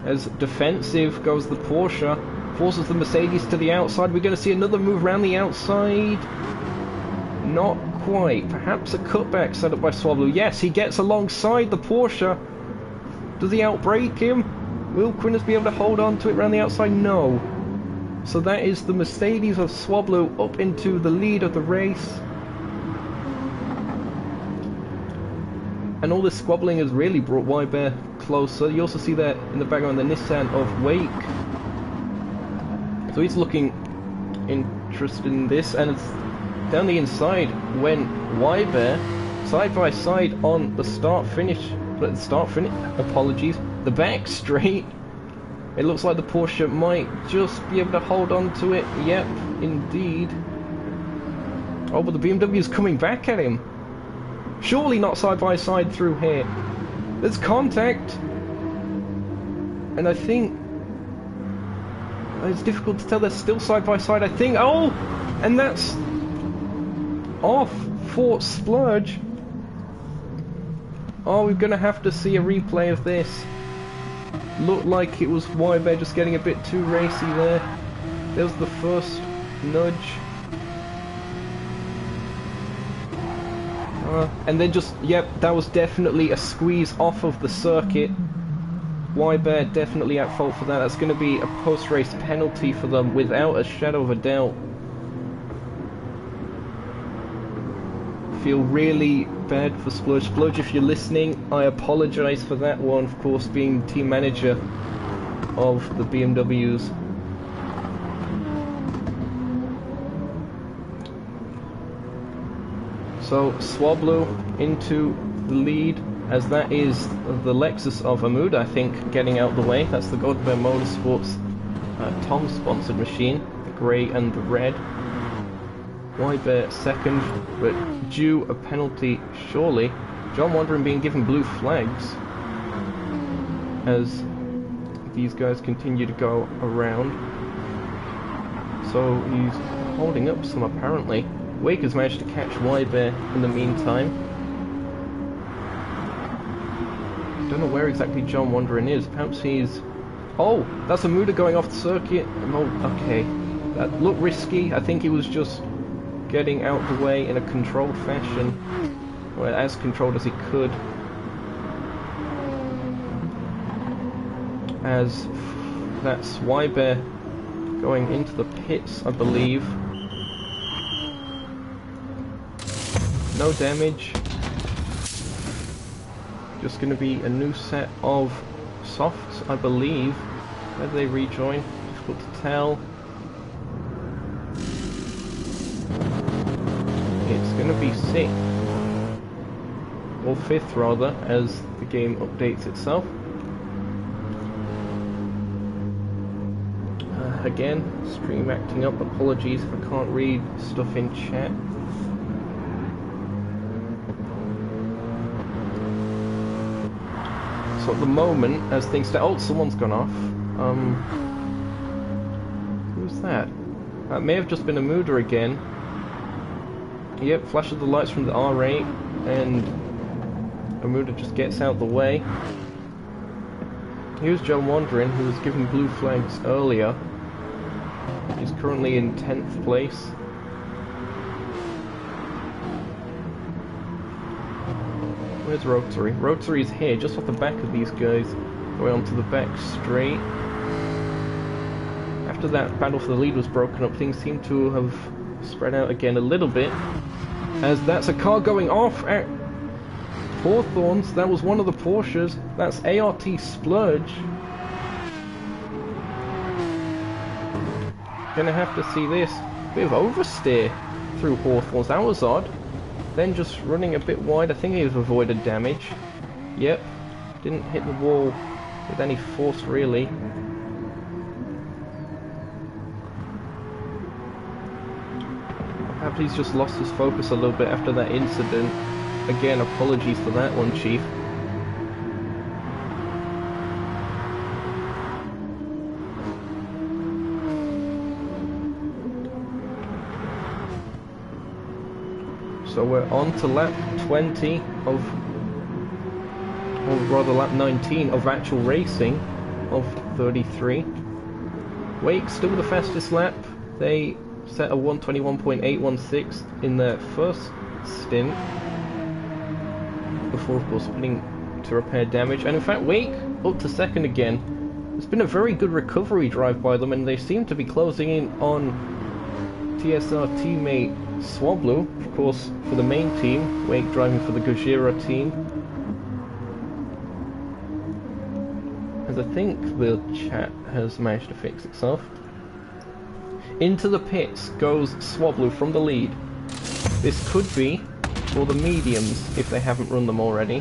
As defensive goes the Porsche, forces the Mercedes to the outside. We're going to see another move around the outside. Not quite. Perhaps a cutback set up by Swablu. Yes, he gets alongside the Porsche. Does he outbrake him? Will Quinners be able to hold on to it around the outside? No. So that is the Mercedes of Swablu up into the lead of the race. And all this squabbling has really brought White Bear closer. You also see that in the background the Nissan of Wake. So he's looking interested in this, and it's down the inside when White Bear side by side on the apologies, the back straight. It looks like the Porsche might just be able to hold on to it. Yep, indeed. Oh, but the BMW is coming back at him. Surely not side by side through here. There's contact, and I think it's difficult to tell. They're still side by side, I think. Oh, and that's off for Splurge. Oh, we're gonna have to see a replay of this. Looked like it was White Bear just getting a bit too racy there. There's the first nudge. And then just, yep, that was definitely a squeeze off of the circuit. White Bear definitely at fault for that. That's going to be a post-race penalty for them without a shadow of a doubt. Feel really bad for Splurge. Splurge, if you're listening, I apologise for that one, of course, being team manager of the BMWs. So Swablu into the lead, as that is the Lexus of Amuda, I think, getting out the way. That's the Zokeo Motorsports Tom-sponsored machine, the grey and the red. White Bear second, but due a penalty surely. John Wandering being given blue flags as these guys continue to go around. So he's holding up some apparently. Wake has managed to catch White Bear in the meantime. Don't know where exactly John Wandering is. Perhaps he's... Oh, that's a Amuda going off the circuit. Oh, okay. That looked risky. I think he was just getting out the way in a controlled fashion. Well, as controlled as he could. As that's White Bear going into the pits, I believe. No damage. Just going to be a new set of softs, I believe. Where do they rejoin? Difficult to tell. It's going to be 6th. Or 5th rather, as the game updates itself. Again, stream acting up. Apologies if I can't read stuff in chat. So at the moment, as things stand... Oh, someone's gone off. that? That may have just been a Muda again. Yep, flash of the lights from the R8, and Amuda just gets out the way. Here's Joe Wandering, who was given blue flags earlier. He's currently in 10th place. Where's Rotary? Rotary's here, just off the back of these guys, going onto the back straight. After that battle for the lead was broken up, things seem to have spread out again a little bit, as that's a car going off at Hawthorne's. That was one of the Porsches. That's ART Splurge. Gonna have to see this. Bit of oversteer through Hawthorne's. That was odd. Then just running a bit wide. I think he's avoided damage. Yep. Didn't hit the wall with any force really. Perhaps he's just lost his focus a little bit after that incident. Again, apologies for that one, Chief. So we're on to lap 20 of, or rather lap 19 of actual racing of 33. Wake still the fastest lap. They set a 121.816 in their first stint, before of course putting to repair damage, and in fact Wake up to second again. It's been a very good recovery drive by them, and they seem to be closing in on TSR teammate Swablu, of course for the main team, Wake driving for the Gojira team. As I think the chat has managed to fix itself. Into the pits goes Swablu from the lead. This could be for the mediums if they haven't run them already.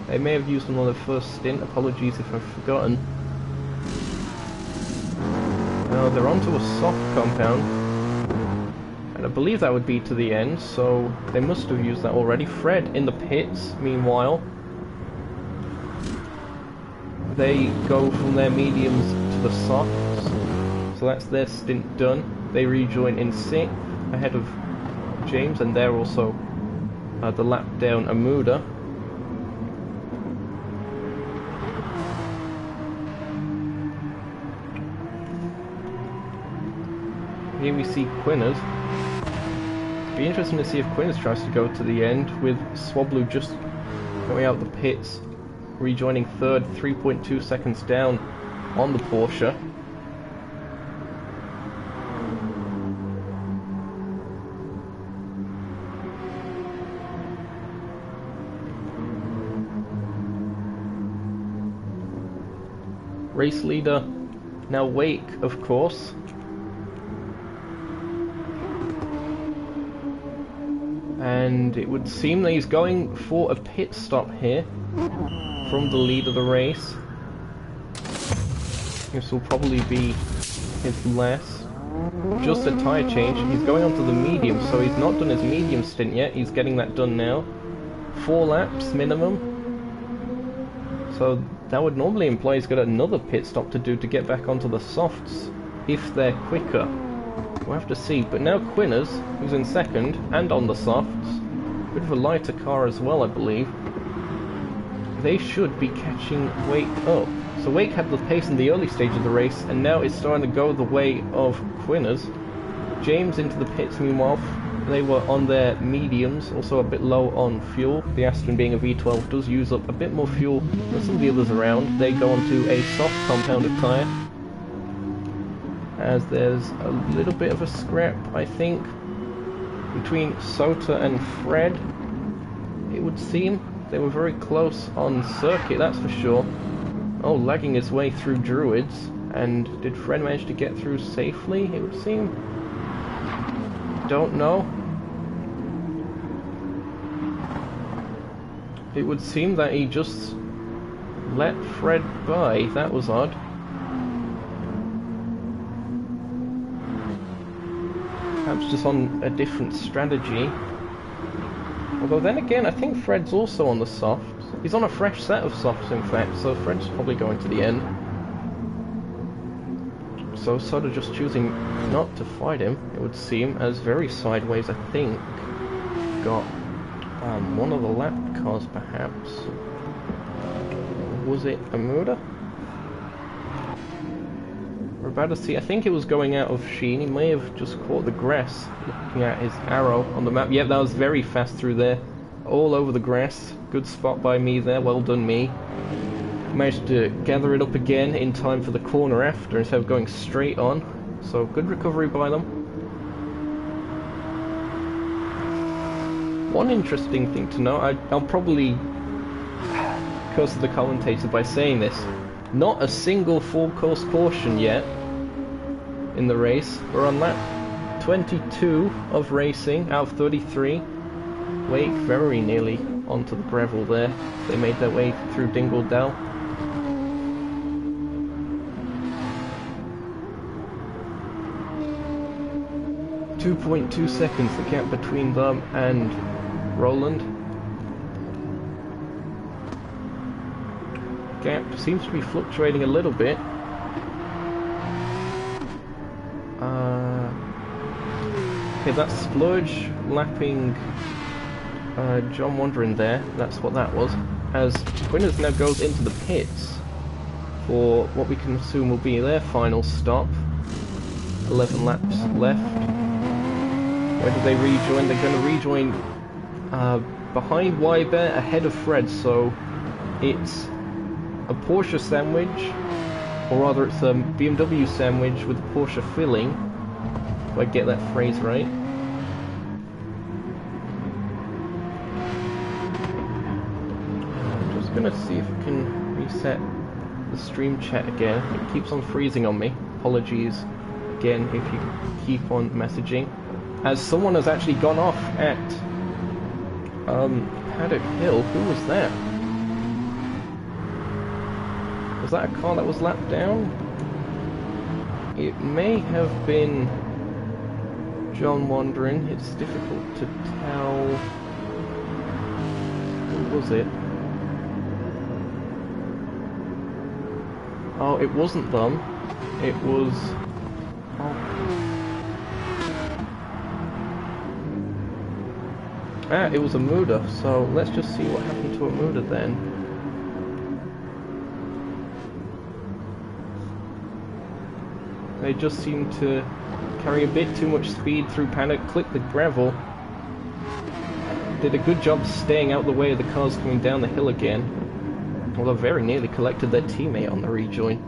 They may have used them on their first stint, apologies if I've forgotten. Now they're onto a soft compound, and I believe that would be to the end, so they must have used that already. Fred in the pits, meanwhile. They go from their mediums to the softs, so that's their stint done. They rejoin in 6th, ahead of James, and they're also the lap down Amuda. Here we see Quinners. It'd be interesting to see if Quinners tries to go to the end, with Swablu just going out the pits, rejoining 3rd, 3.2 seconds down on the Porsche. Race leader now Wake, of course. And it would seem that he's going for a pit stop here from the lead of the race. This will probably be his last. Just a tyre change. He's going on to the medium, so he's not done his medium stint yet. He's getting that done now. 4 laps minimum. So that would normally imply he's got another pit stop to do to get back onto the softs, if they're quicker. We'll have to see. But now Quinners, who's in 2nd, and on the softs, bit of a lighter car as well, I believe. They should be catching Wake up. So Wake had the pace in the early stage of the race, and now it's starting to go the way of Quinners. James into the pits meanwhile. They were on their mediums, also a bit low on fuel. The Aston, being a V12, does use up a bit more fuel than some of the others around. They go onto a soft compounded tyre, as there's a little bit of a scrap, I think, between Sota and Fred. It would seem they were very close on circuit, that's for sure. Oh, lagging his way through Druids. And did Fred manage to get through safely, it would seem? Don't know. It would seem that he just let Fred by. That was odd. Perhaps just on a different strategy. Although then again, I think Fred's also on the softs. He's on a fresh set of softs, in fact, so Fred's probably going to the end. So Soda just choosing not to fight him, it would seem, as very sideways, I think. Got one of the lap cars, perhaps. Was it a Muda? We're about to see. I think it was going out of Sheen. He may have just caught the grass, looking at his arrow on the map. Yep, that was very fast through there. All over the grass. Good spot by me there. Well done, me. Managed to gather it up again in time for the corner after instead of going straight on. So good recovery by them. One interesting thing to note, I'll probably curse the commentator by saying this. Not a single full course caution yet in the race. We're on lap 22 of racing out of 33. Wake very nearly onto the gravel there. They made their way through Dingle Dell. .2 seconds the gap between them and Roland. Gap seems to be fluctuating a little bit. Okay, that's Splurge lapping John Wandering there. That's what that was. As Quinners now goes into the pits for what we can assume will be their final stop. 11 laps left. Where do they rejoin? They're going to rejoin behind Wybear, ahead of Fred, so it's a Porsche sandwich, or rather it's a BMW sandwich with a Porsche filling, if I get that phrase right. I'm just going to see if I can reset the stream chat again. It keeps on freezing on me. Apologies again if you keep on messaging. As someone has actually gone off at Paddock Hill. Who was that? Was that a car that was lapped down? It may have been John Wandering. It's difficult to tell. Who was it? Oh, it wasn't them. It was... it was a Muda, so let's just see what happened to a Muda then. They just seem to carry a bit too much speed through Paddock, clipped the gravel. Did a good job staying out the way of the cars coming down the hill again. Although very nearly collected their teammate on the rejoin.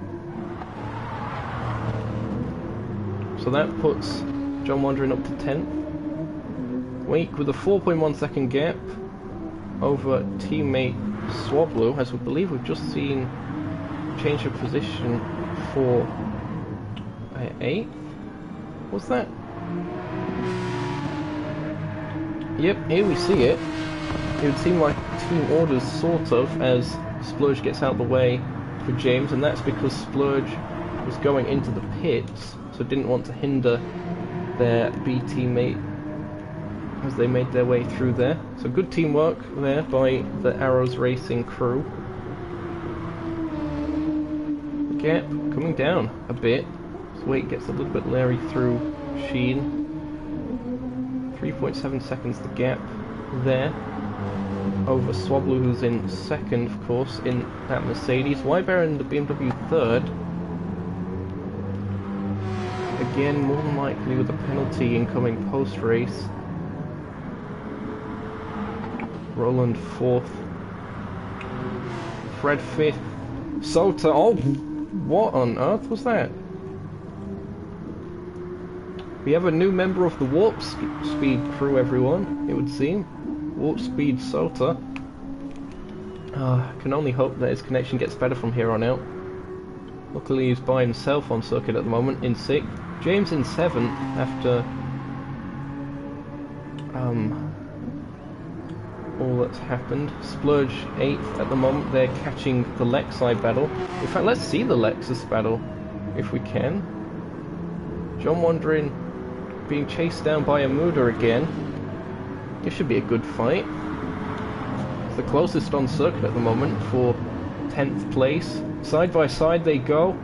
So that puts John Wandering up to 10th. Wake with a 4.1 second gap over teammate Swablu, as we believe we've just seen change of position for 8th. What's that? Yep, here we see it. It would seem like team orders, sort of, as Splurge gets out of the way for James, and that's because Splurge was going into the pits, so didn't want to hinder their B teammate as they made their way through there. So good teamwork there by the Arrows Racing crew. The gap coming down a bit. Wake gets a little bit leery through Sheen. 3.7 seconds the gap there over Swablu, who's in second, of course, in that Mercedes. Wybear in the BMW third. Again, more than likely with a penalty incoming post-race. Roland fourth. Fred fifth. Sota. Oh, what on earth was that? We have a new member of the Warp Speed crew, everyone, it would seem. Warp Speed Sota. I can only hope that his connection gets better from here on out. Luckily he's by himself on circuit at the moment, in 6th. James in 7th after all that's happened. Splurge 8th at the moment. They're catching the Lexi battle. In fact, let's see the Lexus battle if we can. John Wandering being chased down by a Muda again. This should be a good fight. It's the closest on circuit at the moment for 10th place. Side by side they go.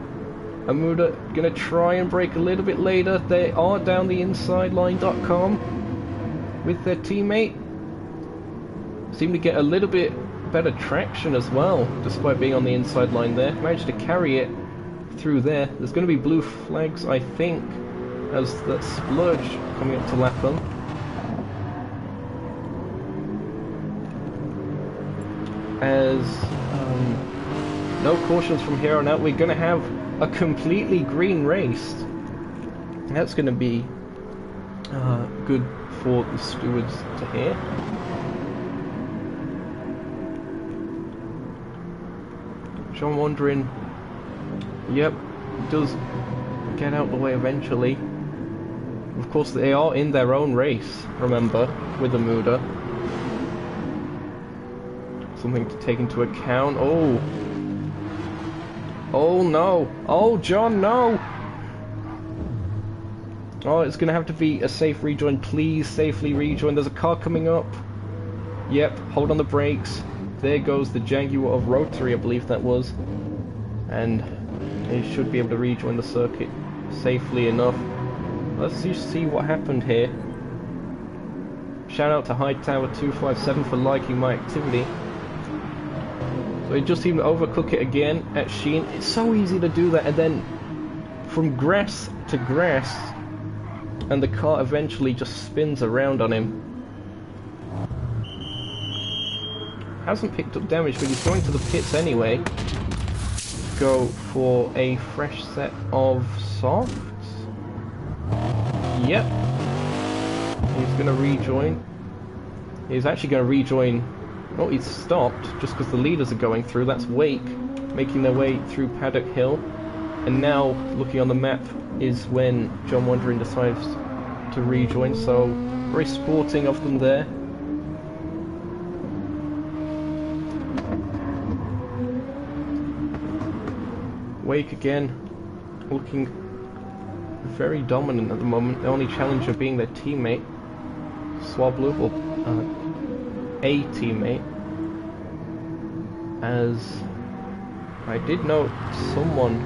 Amuda gonna try and brake a little bit later. They are down the inside line.com with their teammate. Seem to get a little bit better traction as well, despite being on the inside line there. Managed to carry it through there. There's going to be blue flags, I think, as that splurge coming up to lap them. As no cautions from here on out, we're going to have a completely green race. That's going to be good for the stewards to hear. John wondering, yep, does get out the way eventually. Of course, they are in their own race, remember, with Amuda. Something to take into account. Oh! Oh no! Oh, John, no! Oh, it's gonna have to be a safe rejoin. Please, safely rejoin. There's a car coming up. Yep, hold on the brakes. There goes the Jaguar of Rotary, I believe that was. And he should be able to rejoin the circuit safely enough. Let's just see what happened here. Shout out to Hightower257 for liking my activity. So he just seemed to overcook it again at Sheen. It's so easy to do that, and then from grass to grass, and the car eventually just spins around on him. Hasn't picked up damage, but he's going to the pits anyway. Go for a fresh set of softs. Yep. He's going to rejoin. He's actually going to rejoin. Oh, he's stopped just because the leaders are going through. That's Wake making their way through Paddock Hill. And now, looking on the map, is when John Wondering decides to rejoin. So, very sporting of them there. Wake again, looking very dominant at the moment. The only challenger being their teammate, Swablu, or a teammate. As I did note, someone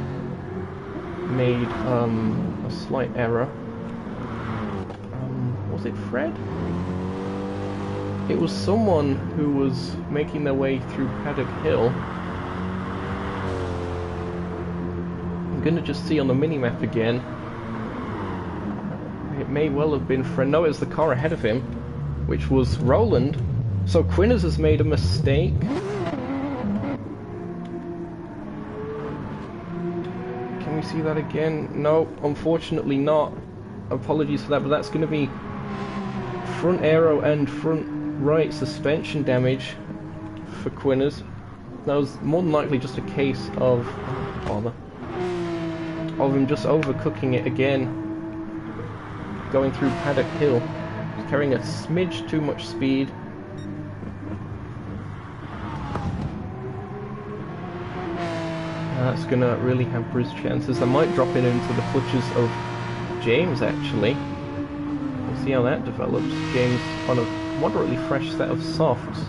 made a slight error. Was it Fred? It was someone who was making their way through Paddock Hill. I'm gonna just see on the minimap again. It may well have been Fred. No, it was the car ahead of him, which was Roland. So Quinners has made a mistake. Can we see that again? No, unfortunately not. Apologies for that, but that's going to be front aero and front right suspension damage for Quinners. That was more than likely just a case of him just overcooking it again, going through Paddock Hill, carrying a smidge too much speed. That's gonna really hamper his chances. I might drop it into the clutches of James, actually. We'll see how that develops. James on a moderately fresh set of softs.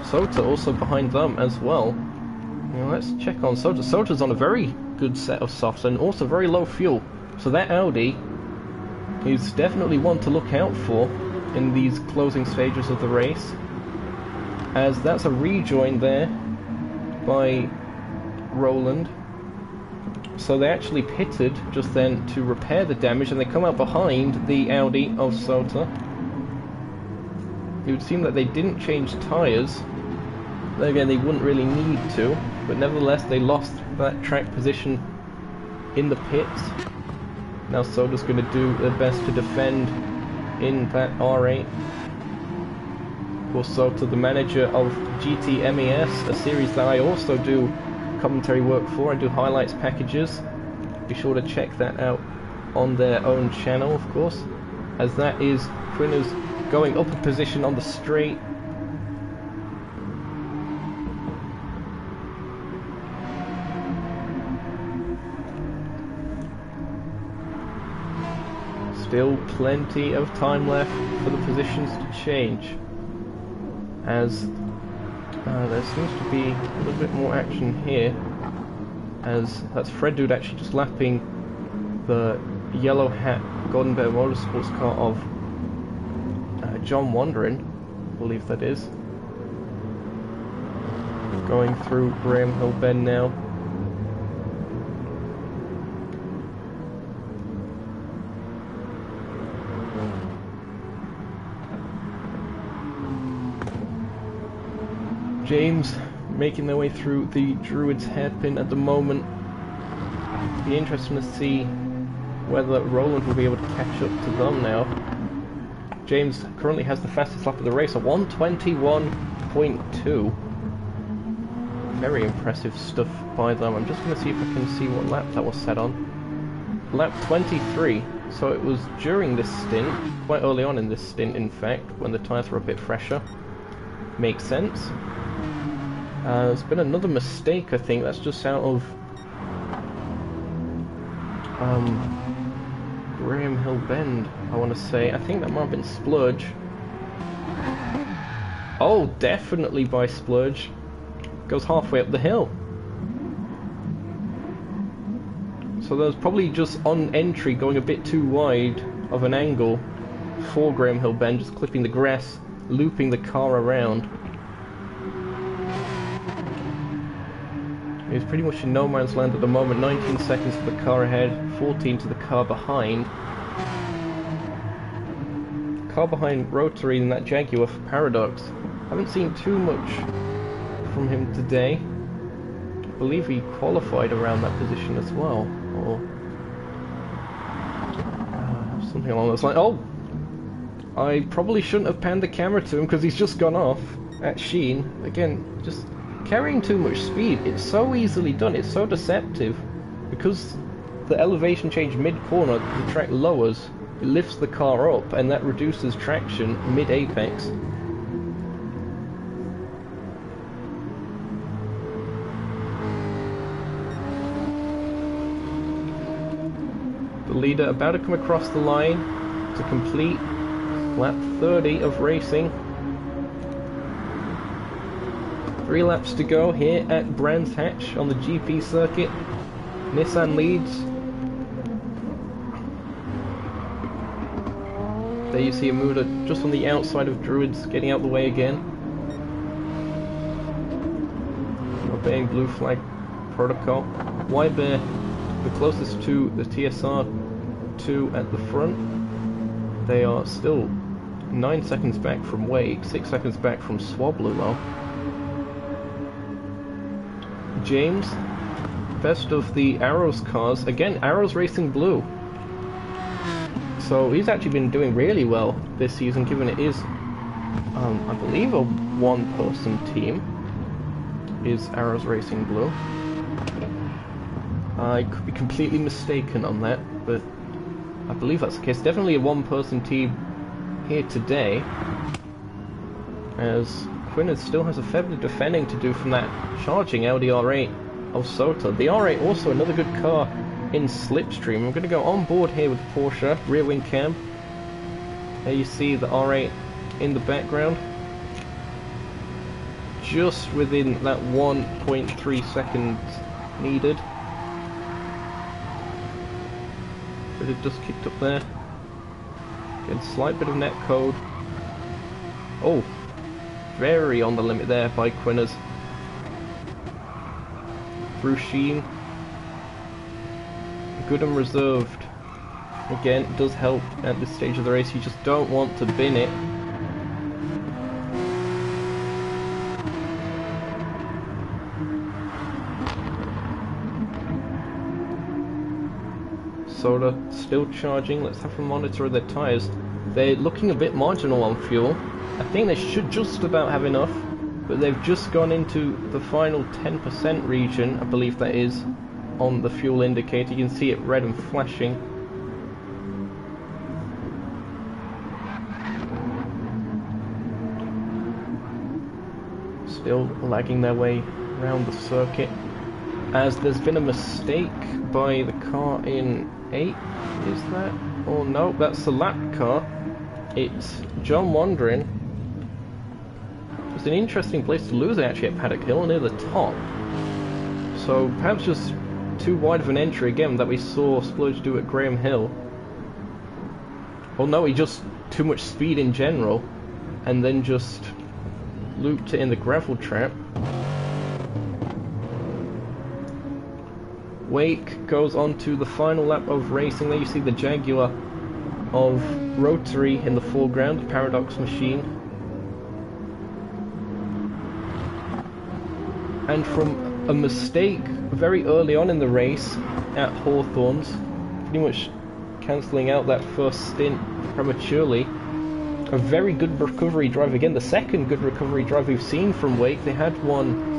Sota also behind them as well. Now let's check on Sota. Sota's on a very good set of softs and also very low fuel. So that Audi is definitely one to look out for in these closing stages of the race, as that's a rejoin there by Roland. So they actually pitted just then to repair the damage, and they come out behind the Audi of Sota. It would seem that they didn't change tyres. Then again, they wouldn't really need to, but nevertheless they lost that track position in the pits. Now Sota's going to do their best to defend in that R8. Of course, Sota, the manager of GTMES, a series that I also do commentary work for. I do highlights packages. Be sure to check that out on their own channel, of course, as that is Quinners going up a position on the straight. Still plenty of time left for the positions to change, as there seems to be a little bit more action here. as that's Fred Dude actually just lapping the yellow hat Golden Bear Motorsports car of John Wandering, I believe that is. Going through Graham Hill Bend now. James making their way through the Druids hairpin at the moment. Be interesting to see whether Roland will be able to catch up to them now. James currently has the fastest lap of the race, a 1:21.2. Very impressive stuff by them. I'm just going to see if I can see what lap that was set on. Lap 23. So it was during this stint, quite early on in this stint in fact, when the tyres were a bit fresher. Makes sense. There's been another mistake, I think. That's just out of Graham Hill Bend, I want to say. I think that might have been Splurge. Oh, definitely by Splurge. Goes halfway up the hill. So there's probably just on entry going a bit too wide of an angle for Graham Hill Bend, just clipping the grass, looping the car around. He's pretty much in no man's land at the moment. 19 seconds to the car ahead, 14 to the car behind. Car behind Rotary in that Jaguar for Paradox. Haven't seen too much from him today. I believe he qualified around that position as well, or something along those lines. Oh! I probably shouldn't have panned the camera to him because he's just gone off at Sheen. Again, just carrying too much speed. It's so easily done, it's so deceptive. Because the elevation change mid-corner, the track lowers, it lifts the car up, and that reduces traction mid-apex. The leader about to come across the line to complete lap 30 of racing. 3 laps to go here at Brands Hatch on the GP circuit. Nissan leads. There you see Amuda just on the outside of Druids, getting out the way again. Obeying blue flag protocol. White Bear, the closest to the TSR2 at the front. They are still 9 seconds back from Wake, 6 seconds back from Swablu though. James, best of the Arrows cars. Again, Arrows racing blue. So he's actually been doing really well this season, given it is, I believe, a one-person team. Is Arrows racing blue? I could be completely mistaken on that, but I believe that's the case. Definitely a one-person team here today, as Quinners still has a fair bit of defending to do from that charging Audi R8 of Sota. The R8 also another good car in Slipstream. I'm going to go on board here with Porsche, rear wing cam. There you see the R8 in the background. Just within that 1.3 seconds needed. But it just kicked up there. Again, slight bit of net code. Oh, very on the limit there by Quinners. Through Sheen. Good and reserved. Again, it does help at this stage of the race. You just don't want to bin it. Soda still charging. Let's have a monitor of their tyres. They're looking a bit marginal on fuel. I think they should just about have enough, but they've just gone into the final 10% region, I believe that is, on the fuel indicator. You can see it red and flashing. Still lagging their way around the circuit, as there's been a mistake by the car in 8, is that? Oh no, that's the lap car. It's John Wandering. It's an interesting place to lose it actually at Paddock Hill, near the top. So perhaps just too wide of an entry again that we saw Splurge do at Graham Hill. Well, no, he just too much speed in general, and then just looped it in the gravel trap. Wake goes on to the final lap of racing. There you see the Jaguar of Rotary in the foreground, the Paradox machine. And from a mistake very early on in the race at Hawthorns, pretty much cancelling out that first stint prematurely, a very good recovery drive again, the second good recovery drive we've seen from Wake. They had one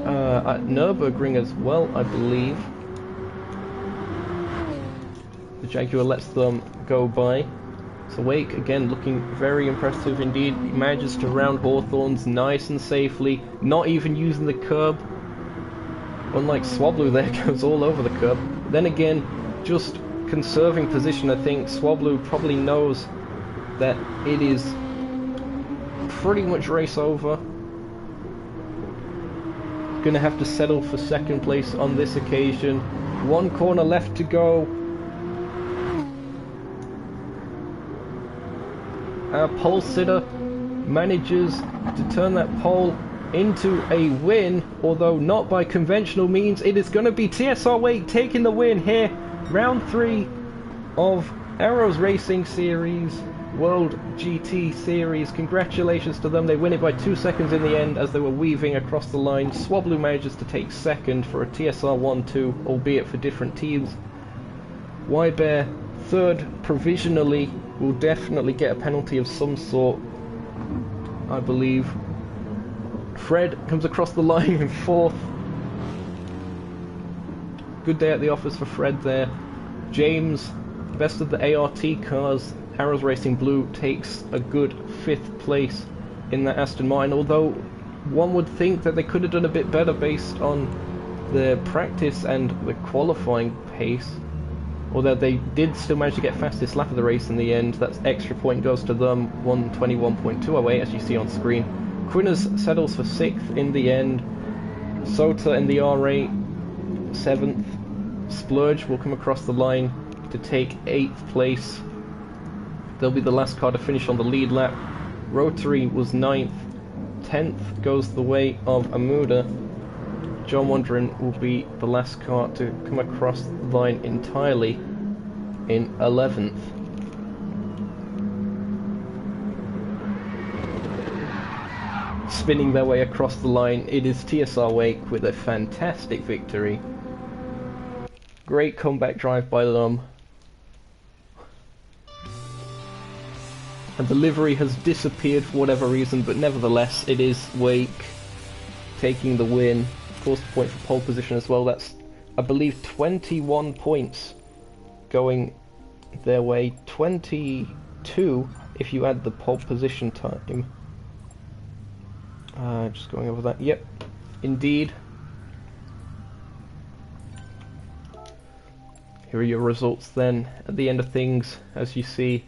at Nürburgring as well, I believe. The Jaguar lets them go by. So Wake again looking very impressive indeed. He manages to round Hawthorns nice and safely, not even using the curb. Unlike Swablu there, goes all over the curb. Then again, just conserving position. I think Swablu probably knows that it is pretty much race over. Gonna have to settle for second place on this occasion. One corner left to go. Our pole sitter manages to turn that pole into a win, although not by conventional means. It is going to be TSR Wake taking the win here. Round 3 of Arrows Racing Series, World GT Series. Congratulations to them. They win it by 2 seconds in the end as they were weaving across the line. Swablu manages to take second for a TSR 1-2, albeit for different teams. Wybear third provisionally, will definitely get a penalty of some sort, I believe. Fred comes across the line in fourth. Good day at the office for Fred there. James, best of the ART cars, Arrows Racing Blue, takes a good 5th place in that Aston Martin, although one would think that they could have done a bit better based on the practice and the qualifying pace. Although they did still manage to get fastest lap of the race in the end. That extra point goes to them, 1:21.208 as you see on screen. Quinners settles for 6th in the end. Sota in the R8, 7th. Splurge will come across the line to take 8th place. They'll be the last car to finish on the lead lap. Rotary was 9th. 10th goes the way of Amuda. John Wondering will be the last car to come across the line entirely in 11th. Spinning their way across the line, it is TSR Wake with a fantastic victory. Great comeback drive by them. And the livery has disappeared for whatever reason, but nevertheless it is Wake taking the win. Of course, point for pole position as well. That's, I believe, 21 points going their way. 22 if you add the pole position time. Just going over that. Yep, indeed. Here are your results then at the end of things. As you see,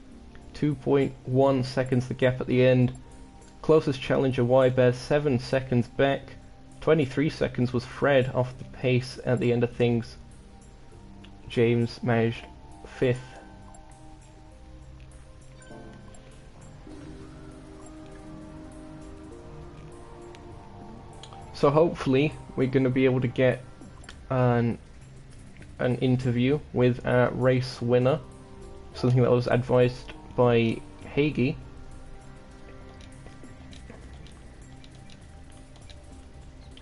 2.1 seconds the gap at the end. Closest challenger Wybear 7 seconds back. 23 seconds was Fred off the pace at the end of things. James managed 5th. So hopefully we're going to be able to get an interview with our race winner. Something that was advised by Hagee.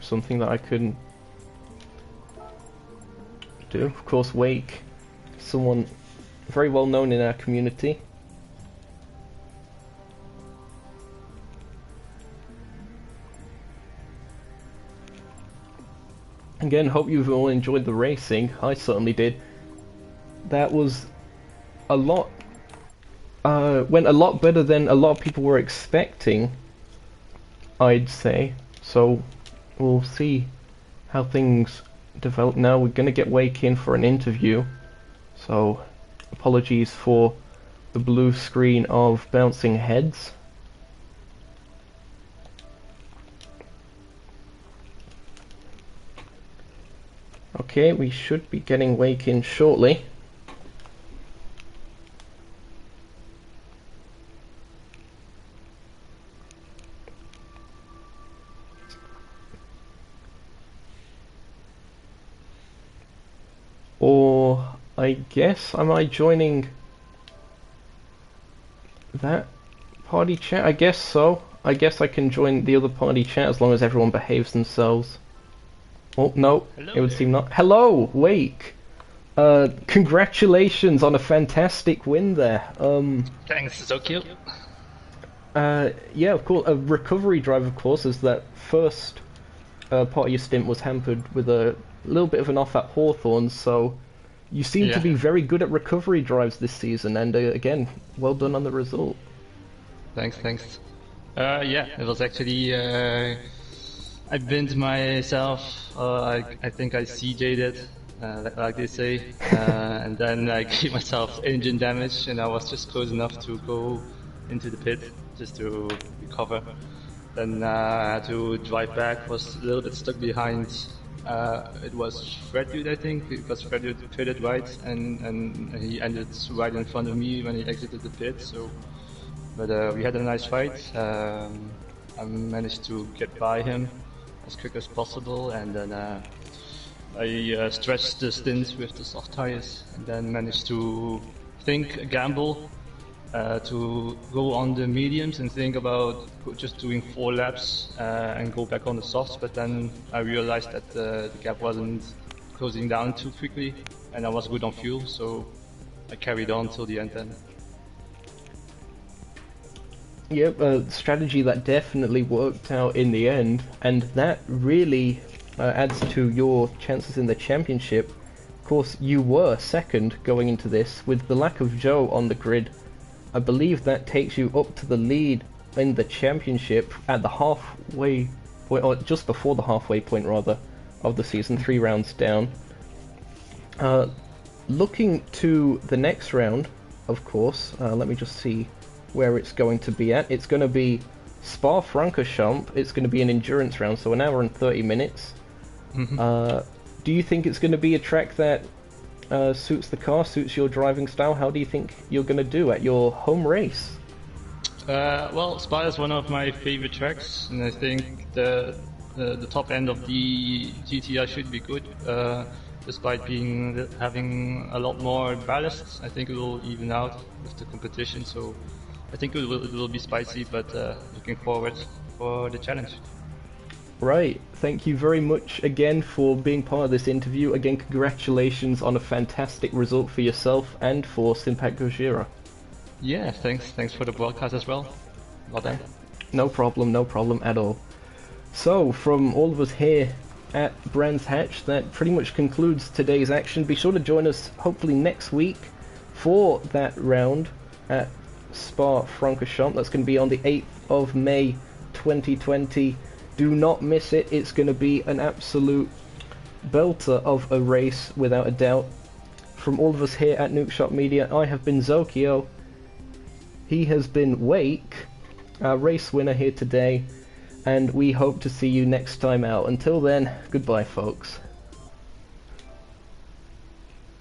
Something that I couldn't do. Of course, Wake, someone very well known in our community. Again, hope you've all enjoyed the racing. I certainly did. That was a lot, went a lot better than a lot of people were expecting, I'd say. So we'll see how things develop now. We're going to get Wake in for an interview, so apologies for the blue screen of bouncing heads. Okay, we should be getting Wake in shortly. Or I guess, am I joining that party chat? I guess so. I guess I can join the other party chat as long as everyone behaves themselves. Oh, no, Hello it would there. seem not. Hello, Wake! Congratulations on a fantastic win there. Thanks, Zokeo. Yeah, of course, a recovery drive, of course, as that first part of your stint was hampered with a little bit of an off at Hawthorn, so you seem to Yeah, be very good at recovery drives this season, and again, well done on the result. thanks. Yeah, it was actually, I binned myself, I think I CJ'd it, like they say, and then I gave myself engine damage, and I was just close enough to go into the pit, just to recover. Then I had to drive back, was a little bit stuck behind. It was Fredwood, I think, because Fredwood pitted right, and he ended right in front of me when he exited the pit. So, but we had a nice fight. I managed to get by him as quick as possible, and then I stretched the stint with the soft tires, and then managed to gamble to go on the mediums and think about just doing 4 laps and go back on the softs, but then I realized that the gap wasn't closing down too quickly and I was good on fuel, so I carried on till the end then. Yep, a strategy that definitely worked out in the end, and that really adds to your chances in the championship. Of course, you were second going into this. With the lack of Joe on the grid, I believe that takes you up to the lead in the championship at the halfway point, or just before the halfway point rather, of the season, 3 rounds down. Looking to the next round, of course, let me just see where it's going to be at. It's going to be Spa-Francorchamps. It's going to be an endurance round, so an hour and 30 minutes. Do you think it's going to be a track that suits the car, suits your driving style? How do you think you're going to do at your home race? Well, Spa is one of my favorite tracks, and I think the top end of the GTI should be good. Despite having a lot more ballast, I think it will even out with the competition. So I think it will be spicy, but looking forward for the challenge. Right, thank you very much again for being part of this interview. Again, congratulations on a fantastic result for yourself and for Simpak Gojira. Yeah, thanks for the broadcast as well. Well done. No problem at all. So, from all of us here at Brands Hatch, that pretty much concludes today's action. Be sure to join us hopefully next week for that round at Spa-Francorchamps. That's going to be on the 8th of May 2020. Do not miss it. It's going to be an absolute belter of a race without a doubt. From all of us here at Nukeshot Media, I have been Zokeo. He has been Wake, our race winner here today, and we hope to see you next time out. Until then, goodbye folks.